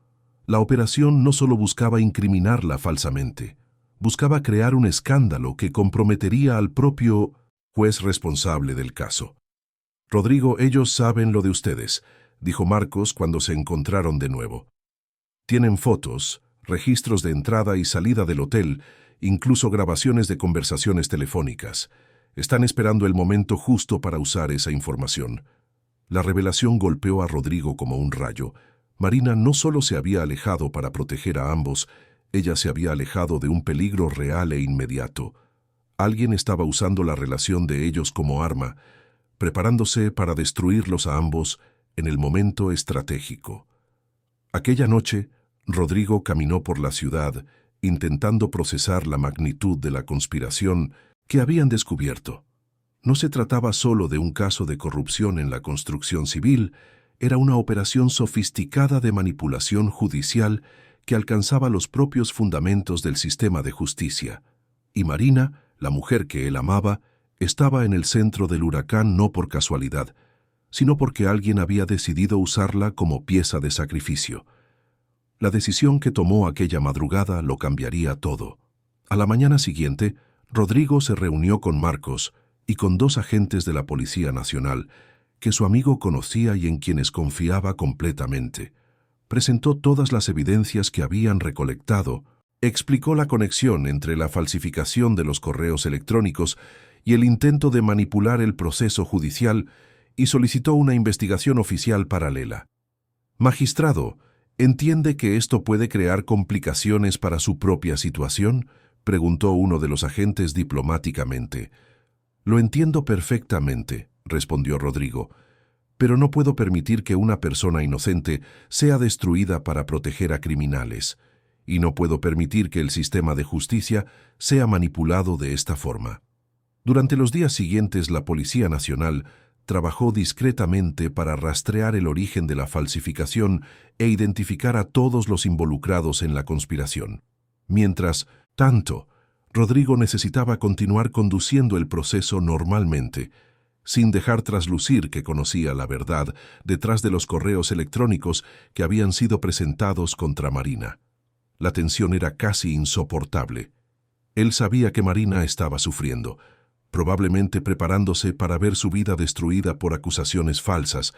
La operación no solo buscaba incriminarla falsamente, buscaba crear un escándalo que comprometería al propio juez responsable del caso. «Rodrigo, ellos saben lo de ustedes», dijo Marcos cuando se encontraron de nuevo. «Tienen fotos, registros de entrada y salida del hotel, incluso grabaciones de conversaciones telefónicas. Están esperando el momento justo para usar esa información». La revelación golpeó a Rodrigo como un rayo. Marina no solo se había alejado para proteger a ambos, ella se había alejado de un peligro real e inmediato. Alguien estaba usando la relación de ellos como arma, preparándose para destruirlos a ambos en el momento estratégico. Aquella noche, Rodrigo caminó por la ciudad, intentando procesar la magnitud de la conspiración que habían descubierto. No se trataba solo de un caso de corrupción en la construcción civil, era una operación sofisticada de manipulación judicial que alcanzaba los propios fundamentos del sistema de justicia. Y Marina, la mujer que él amaba, estaba en el centro del huracán no por casualidad, sino porque alguien había decidido usarla como pieza de sacrificio. La decisión que tomó aquella madrugada lo cambiaría todo. A la mañana siguiente, Rodrigo se reunió con Marcos y con 2 agentes de la Policía Nacional, que su amigo conocía y en quienes confiaba completamente. Presentó todas las evidencias que habían recolectado, explicó la conexión entre la falsificación de los correos electrónicos y el intento de manipular el proceso judicial y solicitó una investigación oficial paralela. «Magistrado, ¿entiende que esto puede crear complicaciones para su propia situación?», preguntó uno de los agentes diplomáticamente. «Lo entiendo perfectamente», respondió Rodrigo, «pero no puedo permitir que una persona inocente sea destruida para proteger a criminales, y no puedo permitir que el sistema de justicia sea manipulado de esta forma». Durante los días siguientes, la Policía Nacional trabajó discretamente para rastrear el origen de la falsificación e identificar a todos los involucrados en la conspiración. Mientras tanto, Rodrigo necesitaba continuar conduciendo el proceso normalmente, sin dejar traslucir que conocía la verdad detrás de los correos electrónicos que habían sido presentados contra Marina. La tensión era casi insoportable. Él sabía que Marina estaba sufriendo, probablemente preparándose para ver su vida destruida por acusaciones falsas,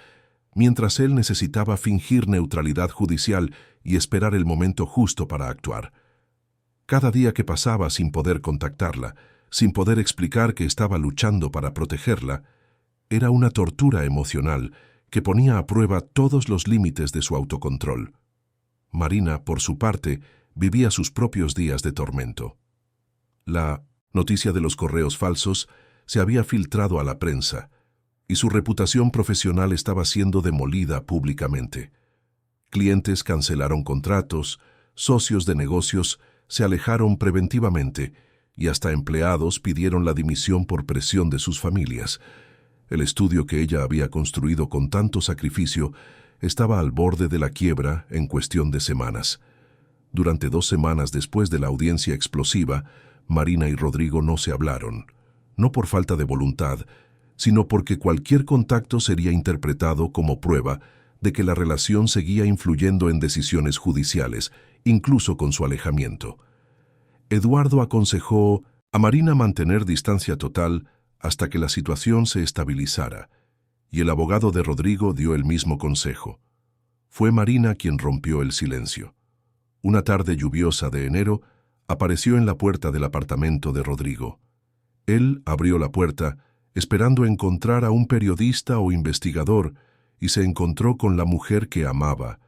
mientras él necesitaba fingir neutralidad judicial y esperar el momento justo para actuar. Cada día que pasaba sin poder contactarla, sin poder explicar que estaba luchando para protegerla, era una tortura emocional que ponía a prueba todos los límites de su autocontrol. Marina, por su parte, vivía sus propios días de tormento. La noticia de los correos falsos se había filtrado a la prensa y su reputación profesional estaba siendo demolida públicamente. Clientes cancelaron contratos, socios de negocios se alejaron preventivamente y hasta empleados pidieron la dimisión por presión de sus familias. El estudio que ella había construido con tanto sacrificio estaba al borde de la quiebra en cuestión de semanas. Durante 2 semanas después de la audiencia explosiva, Marina y Rodrigo no se hablaron, no por falta de voluntad, sino porque cualquier contacto sería interpretado como prueba de que la relación seguía influyendo en decisiones judiciales, incluso con su alejamiento. Eduardo aconsejó a Marina mantener distancia total hasta que la situación se estabilizara, y el abogado de Rodrigo dio el mismo consejo. Fue Marina quien rompió el silencio. Una tarde lluviosa de enero, apareció en la puerta del apartamento de Rodrigo. Él abrió la puerta, esperando encontrar a un periodista o investigador, y se encontró con la mujer que amaba,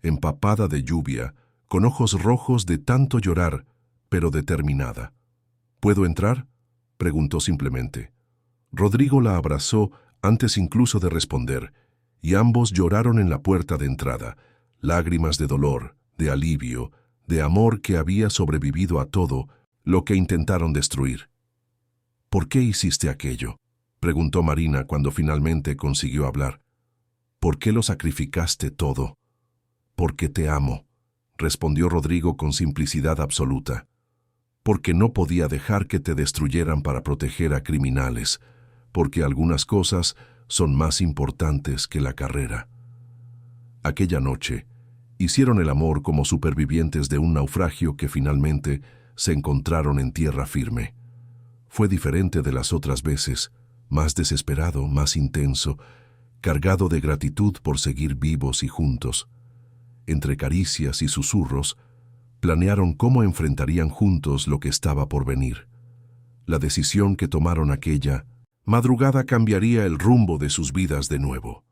empapada de lluvia, con ojos rojos de tanto llorar, pero determinada. «¿Puedo entrar?», preguntó simplemente. Rodrigo la abrazó antes incluso de responder, y ambos lloraron en la puerta de entrada, lágrimas de dolor, de alivio, de amor que había sobrevivido a todo lo que intentaron destruir. «¿Por qué hiciste aquello?», preguntó Marina cuando finalmente consiguió hablar. «¿Por qué lo sacrificaste todo?». «Porque te amo», respondió Rodrigo con simplicidad absoluta. «Porque no podía dejar que te destruyeran para proteger a criminales, porque algunas cosas son más importantes que la carrera». Aquella noche, hicieron el amor como supervivientes de un naufragio que finalmente se encontraron en tierra firme. Fue diferente de las otras veces, más desesperado, más intenso, cargado de gratitud por seguir vivos y juntos. Entre caricias y susurros, planearon cómo enfrentarían juntos lo que estaba por venir. La decisión que tomaron aquella madrugada cambiaría el rumbo de sus vidas de nuevo.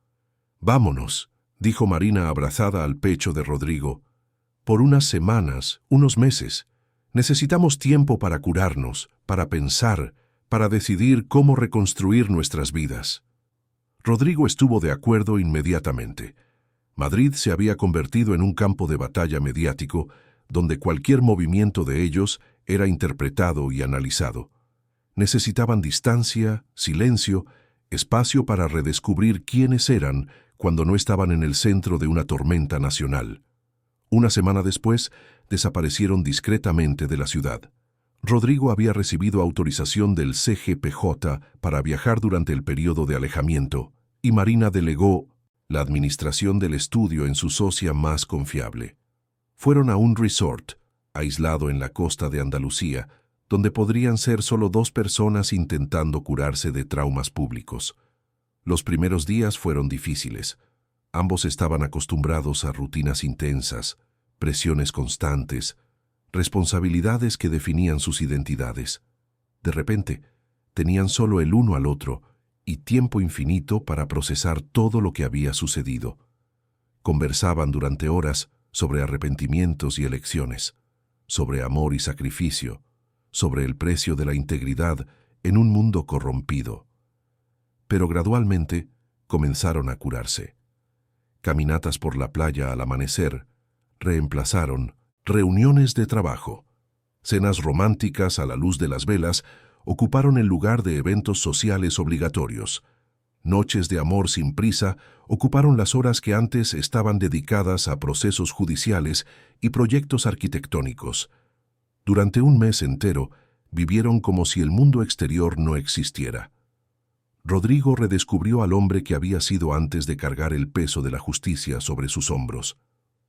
«Vámonos», dijo Marina abrazada al pecho de Rodrigo. «Por unas semanas, unos meses. Necesitamos tiempo para curarnos, para pensar, para decidir cómo reconstruir nuestras vidas». Rodrigo estuvo de acuerdo inmediatamente. Madrid se había convertido en un campo de batalla mediático, donde cualquier movimiento de ellos era interpretado y analizado. Necesitaban distancia, silencio, espacio para redescubrir quiénes eran cuando no estaban en el centro de una tormenta nacional. Una semana después, desaparecieron discretamente de la ciudad. Rodrigo había recibido autorización del CGPJ para viajar durante el periodo de alejamiento, y Marina delegó la administración del estudio en su socia más confiable. Fueron a un resort, aislado en la costa de Andalucía, donde podrían ser solo 2 personas intentando curarse de traumas públicos. Los primeros días fueron difíciles. Ambos estaban acostumbrados a rutinas intensas, presiones constantes, responsabilidades que definían sus identidades. De repente, Tenían solo el uno al otro y tiempo infinito para procesar todo lo que había sucedido. Conversaban durante horas sobre arrepentimientos y elecciones, sobre amor y sacrificio, sobre el precio de la integridad en un mundo corrompido. Pero gradualmente comenzaron a curarse. Caminatas por la playa al amanecer reemplazaron reuniones de trabajo. Cenas románticas a la luz de las velas ocuparon el lugar de eventos sociales obligatorios. Noches de amor sin prisa ocuparon las horas que antes estaban dedicadas a procesos judiciales y proyectos arquitectónicos. Durante un mes entero, vivieron como si el mundo exterior no existiera. Rodrigo redescubrió al hombre que había sido antes de cargar el peso de la justicia sobre sus hombros.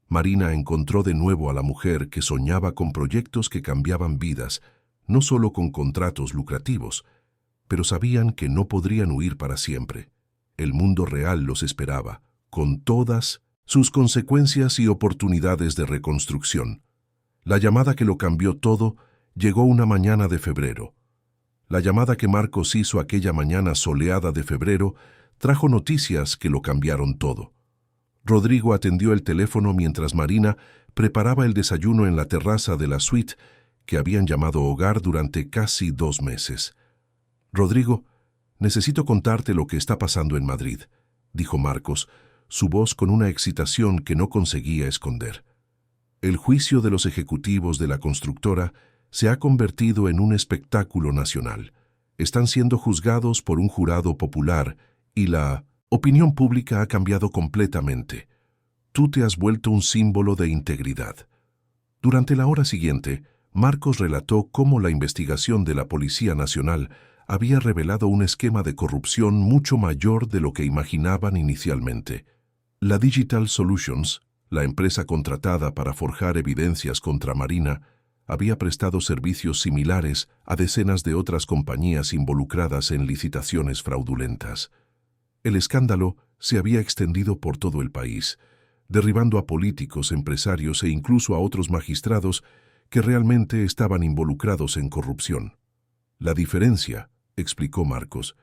Marina encontró de nuevo a la mujer que soñaba con proyectos que cambiaban vidas, no solo con contratos lucrativos, pero sabían que no podrían huir para siempre. El mundo real los esperaba, con todas sus consecuencias y oportunidades de reconstrucción. La llamada que lo cambió todo llegó una mañana de febrero. La llamada que Marcos hizo aquella mañana soleada de febrero trajo noticias que lo cambiaron todo. Rodrigo atendió el teléfono mientras Marina preparaba el desayuno en la terraza de la suite que habían llamado hogar durante casi 2 meses. «Rodrigo, necesito contarte lo que está pasando en Madrid», dijo Marcos, su voz con una excitación que no conseguía esconder. El juicio de los ejecutivos de la constructora se ha convertido en un espectáculo nacional. Están siendo juzgados por un jurado popular y la opinión pública ha cambiado completamente. Tú te has vuelto un símbolo de integridad. Durante la hora siguiente, Marcos relató cómo la investigación de la Policía Nacional había revelado un esquema de corrupción mucho mayor de lo que imaginaban inicialmente. La Digital Solutions, la empresa contratada para forjar evidencias contra Marina, había prestado servicios similares a decenas de otras compañías involucradas en licitaciones fraudulentas. El escándalo se había extendido por todo el país, derribando a políticos, empresarios e incluso a otros magistrados que realmente estaban involucrados en corrupción. La diferencia, explicó Marcos,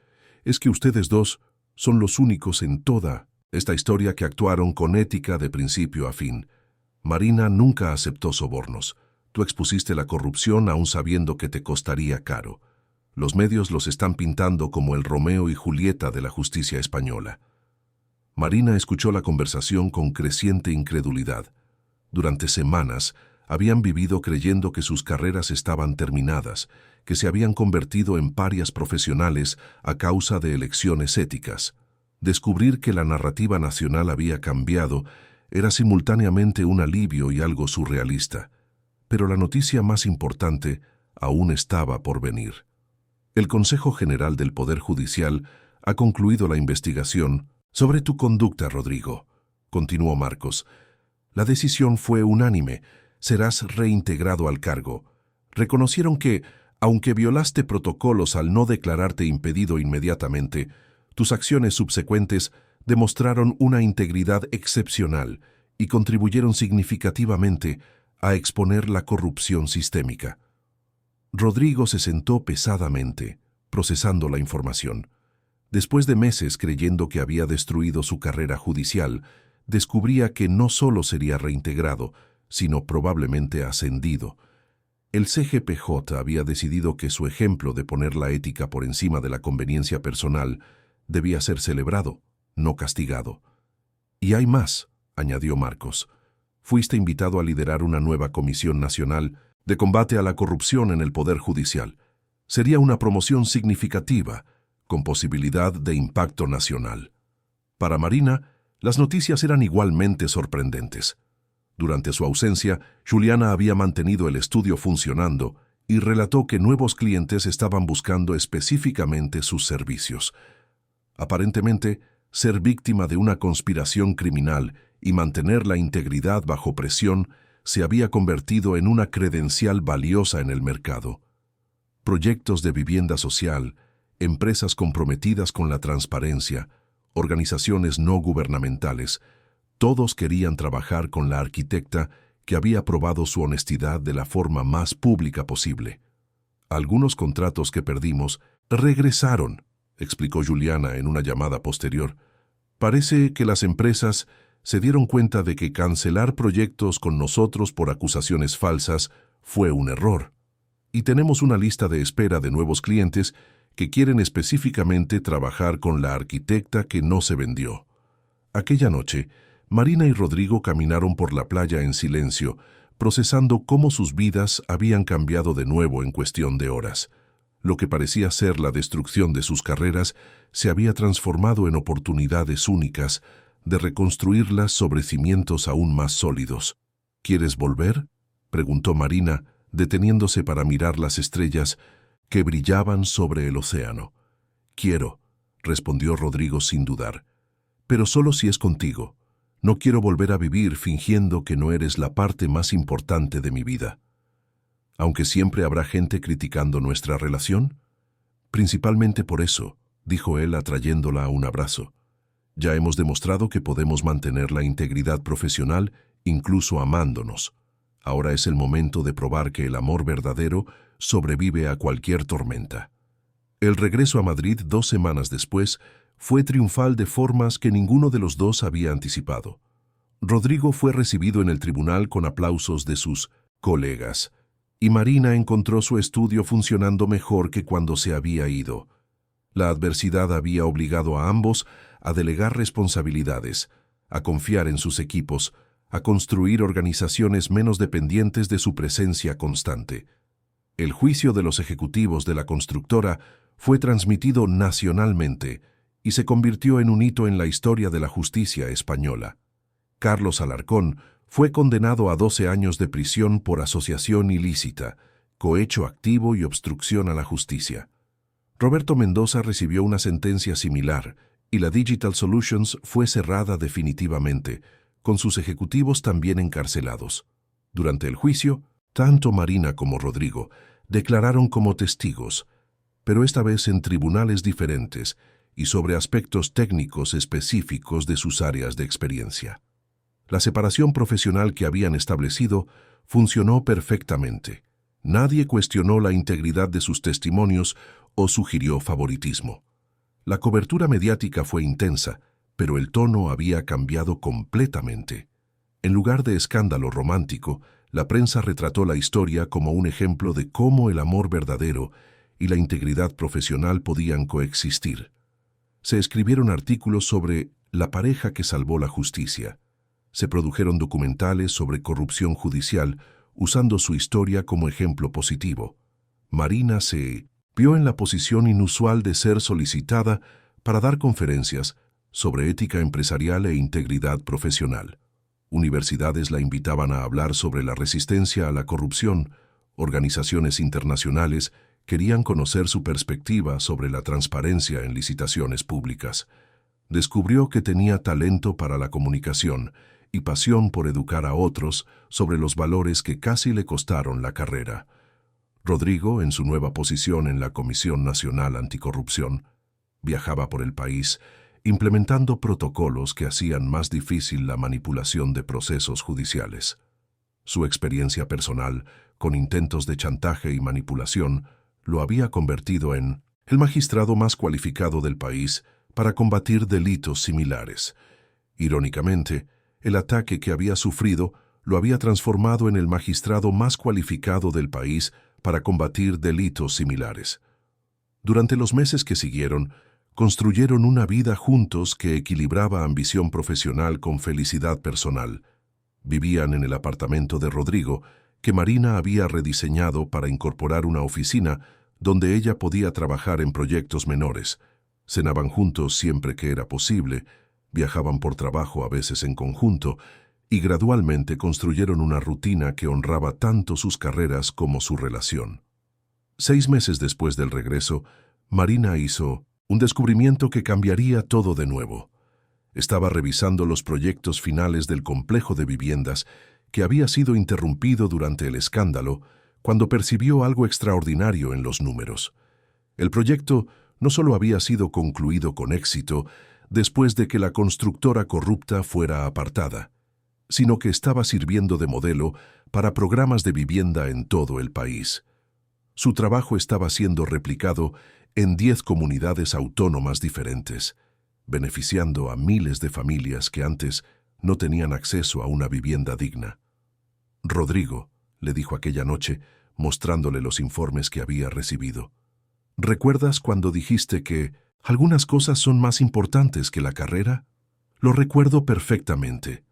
es que ustedes dos son los únicos en toda esta historia que actuaron con ética de principio a fin. Marina nunca aceptó sobornos. Tú expusiste la corrupción aún sabiendo que te costaría caro. Los medios los están pintando como el Romeo y Julieta de la justicia española. Marina escuchó la conversación con creciente incredulidad. Durante semanas habían vivido creyendo que sus carreras estaban terminadas, que se habían convertido en parias profesionales a causa de elecciones éticas. Descubrir que la narrativa nacional había cambiado era simultáneamente un alivio y algo surrealista. Pero la noticia más importante aún estaba por venir. El Consejo General del Poder Judicial ha concluido la investigación sobre tu conducta, Rodrigo, continuó Marcos. La decisión fue unánime. Serás reintegrado al cargo. Reconocieron que, aunque violaste protocolos al no declararte impedido inmediatamente, tus acciones subsecuentes demostraron una integridad excepcional y contribuyeron significativamente a exponer la corrupción sistémica. Rodrigo se sentó pesadamente, procesando la información. Después de meses creyendo que había destruido su carrera judicial, descubría que no solo sería reintegrado, sino probablemente ascendido. El CGPJ había decidido que su ejemplo de poner la ética por encima de la conveniencia personal debía ser celebrado, no castigado. Y hay más, añadió Marcos. Fuiste invitado a liderar una nueva Comisión Nacional de Combate a la Corrupción en el Poder Judicial. Sería una promoción significativa, con posibilidad de impacto nacional. Para Marina, las noticias eran igualmente sorprendentes. Durante su ausencia, Juliana había mantenido el estudio funcionando y relató que nuevos clientes estaban buscando específicamente sus servicios. Aparentemente, ser víctima de una conspiración criminal y mantener la integridad bajo presión se había convertido en una credencial valiosa en el mercado. Proyectos de vivienda social, empresas comprometidas con la transparencia, organizaciones no gubernamentales, todos querían trabajar con la arquitecta que había probado su honestidad de la forma más pública posible. Algunos contratos que perdimos regresaron, explicó Juliana en una llamada posterior. Parece que las empresas se dieron cuenta de que cancelar proyectos con nosotros por acusaciones falsas fue un error. Y tenemos una lista de espera de nuevos clientes que quieren específicamente trabajar con la arquitecta que no se vendió. Aquella noche, Marina y Rodrigo caminaron por la playa en silencio, procesando cómo sus vidas habían cambiado de nuevo en cuestión de horas. Lo que parecía ser la destrucción de sus carreras se había transformado en oportunidades únicas de reconstruirlas sobre cimientos aún más sólidos. ¿Quieres volver?, preguntó Marina, deteniéndose para mirar las estrellas que brillaban sobre el océano. Quiero, respondió Rodrigo sin dudar, pero solo si es contigo. No quiero volver a vivir fingiendo que no eres la parte más importante de mi vida. Aunque siempre habrá gente criticando nuestra relación. Principalmente por eso, dijo él atrayéndola a un abrazo. Ya hemos demostrado que podemos mantener la integridad profesional incluso amándonos. Ahora es el momento de probar que el amor verdadero sobrevive a cualquier tormenta. El regreso a Madrid 2 semanas después fue triunfal de formas que ninguno de los dos había anticipado. Rodrigo fue recibido en el tribunal con aplausos de sus colegas, y Marina encontró su estudio funcionando mejor que cuando se había ido. La adversidad había obligado a ambos a delegar responsabilidades, a confiar en sus equipos, a construir organizaciones menos dependientes de su presencia constante. El juicio de los ejecutivos de la constructora fue transmitido nacionalmente y se convirtió en un hito en la historia de la justicia española. Carlos Alarcón fue condenado a 12 años de prisión por asociación ilícita, cohecho activo y obstrucción a la justicia. Roberto Mendoza recibió una sentencia similar y la Digital Solutions fue cerrada definitivamente, con sus ejecutivos también encarcelados. Durante el juicio, tanto Marina como Rodrigo declararon como testigos, pero esta vez en tribunales diferentes y sobre aspectos técnicos específicos de sus áreas de experiencia. La separación profesional que habían establecido funcionó perfectamente. Nadie cuestionó la integridad de sus testimonios o sugirió favoritismo. La cobertura mediática fue intensa, pero el tono había cambiado completamente. En lugar de escándalo romántico, la prensa retrató la historia como un ejemplo de cómo el amor verdadero y la integridad profesional podían coexistir. Se escribieron artículos sobre la pareja que salvó la justicia. Se produjeron documentales sobre corrupción judicial usando su historia como ejemplo positivo. Marina se vio en la posición inusual de ser solicitada para dar conferencias sobre ética empresarial e integridad profesional. Universidades la invitaban a hablar sobre la resistencia a la corrupción. Organizaciones internacionales querían conocer su perspectiva sobre la transparencia en licitaciones públicas. Descubrió que tenía talento para la comunicación y pasión por educar a otros sobre los valores que casi le costaron la carrera. Rodrigo, en su nueva posición en la Comisión Nacional Anticorrupción, viajaba por el país implementando protocolos que hacían más difícil la manipulación de procesos judiciales. Su experiencia personal, con intentos de chantaje y manipulación, lo había convertido en el magistrado más cualificado del país para combatir delitos similares. Irónicamente, el ataque que había sufrido lo había transformado en el magistrado más cualificado del país para combatir delitos similares. Durante los meses que siguieron, construyeron una vida juntos que equilibraba ambición profesional con felicidad personal. Vivían en el apartamento de Rodrigo, que Marina había rediseñado para incorporar una oficina donde ella podía trabajar en proyectos menores. Cenaban juntos siempre que era posible, viajaban por trabajo a veces en conjunto, y gradualmente construyeron una rutina que honraba tanto sus carreras como su relación. 6 meses después del regreso, Marina hizo un descubrimiento que cambiaría todo de nuevo. Estaba revisando los proyectos finales del complejo de viviendas que había sido interrumpido durante el escándalo cuando percibió algo extraordinario en los números. El proyecto no solo había sido concluido con éxito después de que la constructora corrupta fuera apartada, sino que estaba sirviendo de modelo para programas de vivienda en todo el país. Su trabajo estaba siendo replicado en 10 comunidades autónomas diferentes, beneficiando a miles de familias que antes no tenían acceso a una vivienda digna. Rodrigo, le dijo aquella noche, mostrándole los informes que había recibido. ¿Recuerdas cuando dijiste que algunas cosas son más importantes que la carrera? Lo recuerdo perfectamente.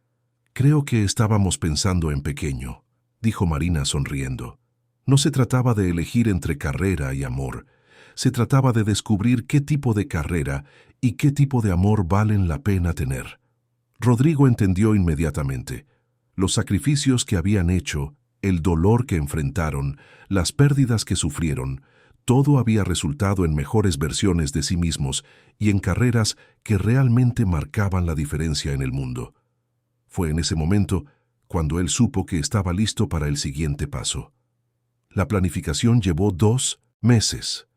Creo que estábamos pensando en pequeño, dijo Marina sonriendo. No se trataba de elegir entre carrera y amor. Se trataba de descubrir qué tipo de carrera y qué tipo de amor valen la pena tener. Rodrigo entendió inmediatamente. Los sacrificios que habían hecho, el dolor que enfrentaron, las pérdidas que sufrieron, todo había resultado en mejores versiones de sí mismos y en carreras que realmente marcaban la diferencia en el mundo. Fue en ese momento cuando él supo que estaba listo para el siguiente paso. La planificación llevó 2 meses.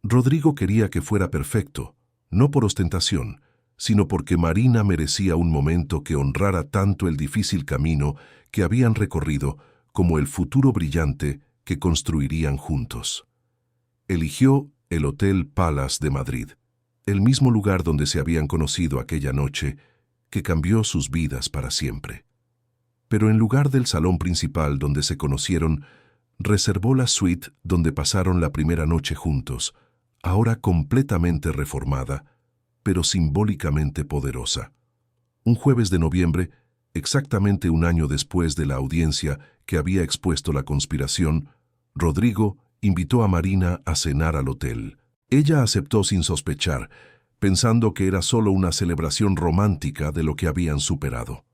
Rodrigo quería que fuera perfecto, no por ostentación, sino porque Marina merecía un momento que honrara tanto el difícil camino que habían recorrido como el futuro brillante que construirían juntos. Eligió el Hotel Palace de Madrid, el mismo lugar donde se habían conocido aquella noche, que cambió sus vidas para siempre. Pero en lugar del salón principal donde se conocieron, reservó la suite donde pasaron la primera noche juntos, ahora completamente reformada, pero simbólicamente poderosa. Un jueves de noviembre, exactamente un año después de la audiencia que había expuesto la conspiración, Rodrigo invitó a Marina a cenar al hotel. Ella aceptó sin sospechar, pensando que era solo una celebración romántica de lo que habían superado.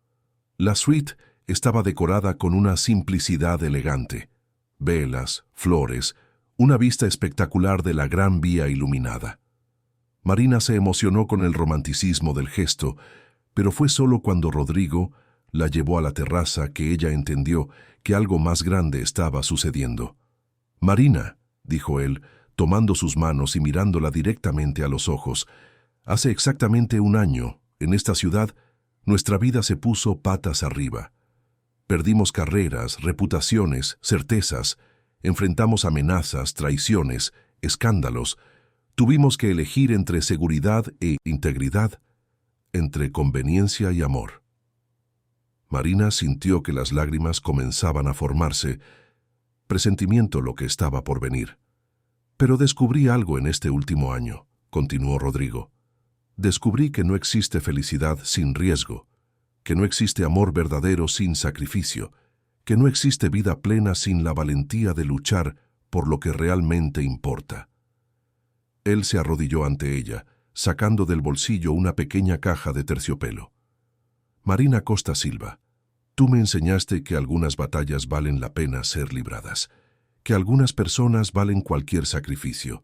La suite estaba decorada con una simplicidad elegante. Velas, flores, una vista espectacular de la Gran Vía iluminada. Marina se emocionó con el romanticismo del gesto, pero fue solo cuando Rodrigo la llevó a la terraza que ella entendió que algo más grande estaba sucediendo. «Marina», dijo él, tomando sus manos y mirándola directamente a los ojos, «hace exactamente un año, en esta ciudad, nuestra vida se puso patas arriba. Perdimos carreras, reputaciones, certezas, enfrentamos amenazas, traiciones, escándalos. Tuvimos que elegir entre seguridad e integridad, entre conveniencia y amor». Marina sintió que las lágrimas comenzaban a formarse, presentimiento lo que estaba por venir. «Pero descubrí algo en este último año», continuó Rodrigo. «Descubrí que no existe felicidad sin riesgo, que no existe amor verdadero sin sacrificio, que no existe vida plena sin la valentía de luchar por lo que realmente importa». Él se arrodilló ante ella, sacando del bolsillo una pequeña caja de terciopelo. «Marina Costa Silva, tú me enseñaste que algunas batallas valen la pena ser libradas, que algunas personas valen cualquier sacrificio,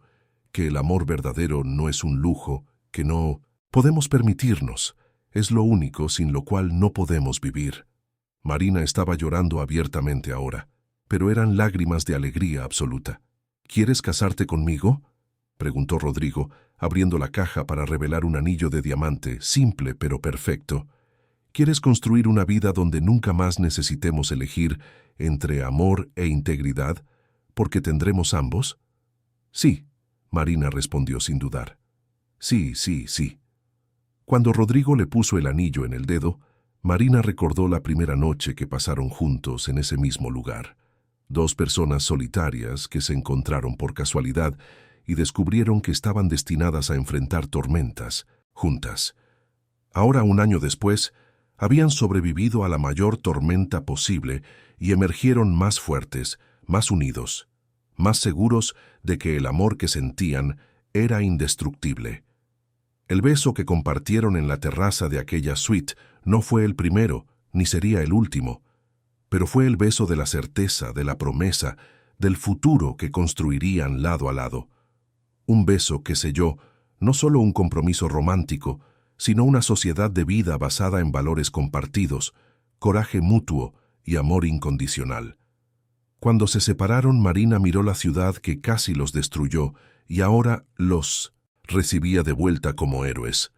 que el amor verdadero no es un lujo, que no podemos permitirnos, es lo único sin lo cual no podemos vivir». Marina estaba llorando abiertamente ahora, pero eran lágrimas de alegría absoluta. «¿Quieres casarte conmigo?», preguntó Rodrigo, abriendo la caja para revelar un anillo de diamante, simple pero perfecto. ¿Quieres construir una vida donde nunca más necesitemos elegir entre amor e integridad, porque tendremos ambos? «Sí», Marina respondió sin dudar. «Sí, sí, sí». Cuando Rodrigo le puso el anillo en el dedo, Marina recordó la primera noche que pasaron juntos en ese mismo lugar. 2 personas solitarias que se encontraron por casualidad y descubrieron que estaban destinadas a enfrentar tormentas, juntas. Ahora, un año después, habían sobrevivido a la mayor tormenta posible y emergieron más fuertes, más unidos, más seguros de que el amor que sentían era indestructible. El beso que compartieron en la terraza de aquella suite no fue el primero, ni sería el último, pero fue el beso de la certeza, de la promesa, del futuro que construirían lado a lado. Un beso que selló no solo un compromiso romántico, sino una sociedad de vida basada en valores compartidos, coraje mutuo y amor incondicional. Cuando se separaron, Marina miró la ciudad que casi los destruyó y ahora los recibía de vuelta como héroes.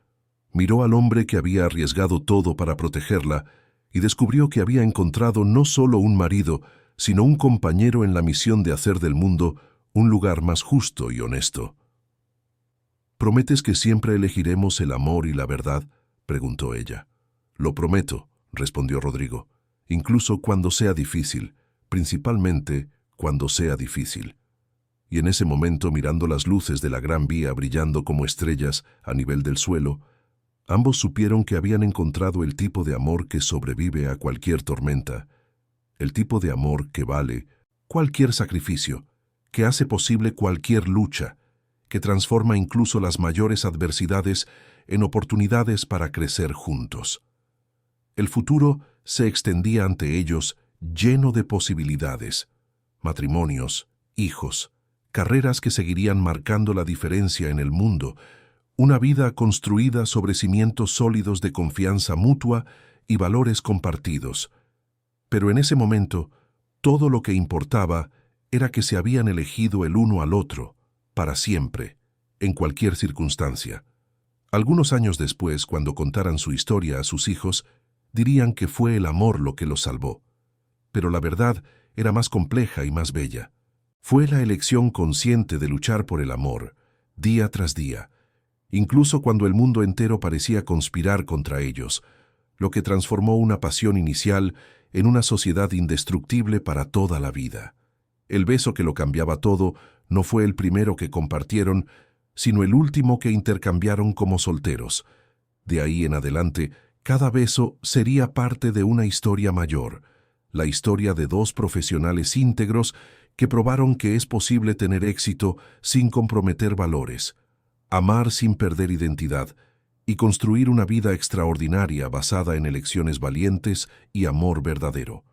Miró al hombre que había arriesgado todo para protegerla y descubrió que había encontrado no solo un marido, sino un compañero en la misión de hacer del mundo un lugar más justo y honesto. ¿Prometes que siempre elegiremos el amor y la verdad?, preguntó ella. Lo prometo, respondió Rodrigo, incluso cuando sea difícil, principalmente cuando sea difícil. Y en ese momento, mirando las luces de la Gran Vía brillando como estrellas a nivel del suelo, ambos supieron que habían encontrado el tipo de amor que sobrevive a cualquier tormenta, el tipo de amor que vale cualquier sacrificio, que hace posible cualquier lucha, que transforma incluso las mayores adversidades en oportunidades para crecer juntos. El futuro se extendía ante ellos lleno de posibilidades, matrimonios, hijos, carreras que seguirían marcando la diferencia en el mundo, una vida construida sobre cimientos sólidos de confianza mutua y valores compartidos. Pero en ese momento, todo lo que importaba era que se habían elegido el uno al otro, para siempre, en cualquier circunstancia. Algunos años después, cuando contaran su historia a sus hijos, dirían que fue el amor lo que los salvó. Pero la verdad era más compleja y más bella. Fue la elección consciente de luchar por el amor, día tras día, incluso cuando el mundo entero parecía conspirar contra ellos, lo que transformó una pasión inicial en una sociedad indestructible para toda la vida. El beso que lo cambiaba todo no fue el primero que compartieron, sino el último que intercambiaron como solteros. De ahí en adelante, cada beso sería parte de una historia mayor, la historia de dos profesionales íntegros que probaron que es posible tener éxito sin comprometer valores, amar sin perder identidad y construir una vida extraordinaria basada en elecciones valientes y amor verdadero.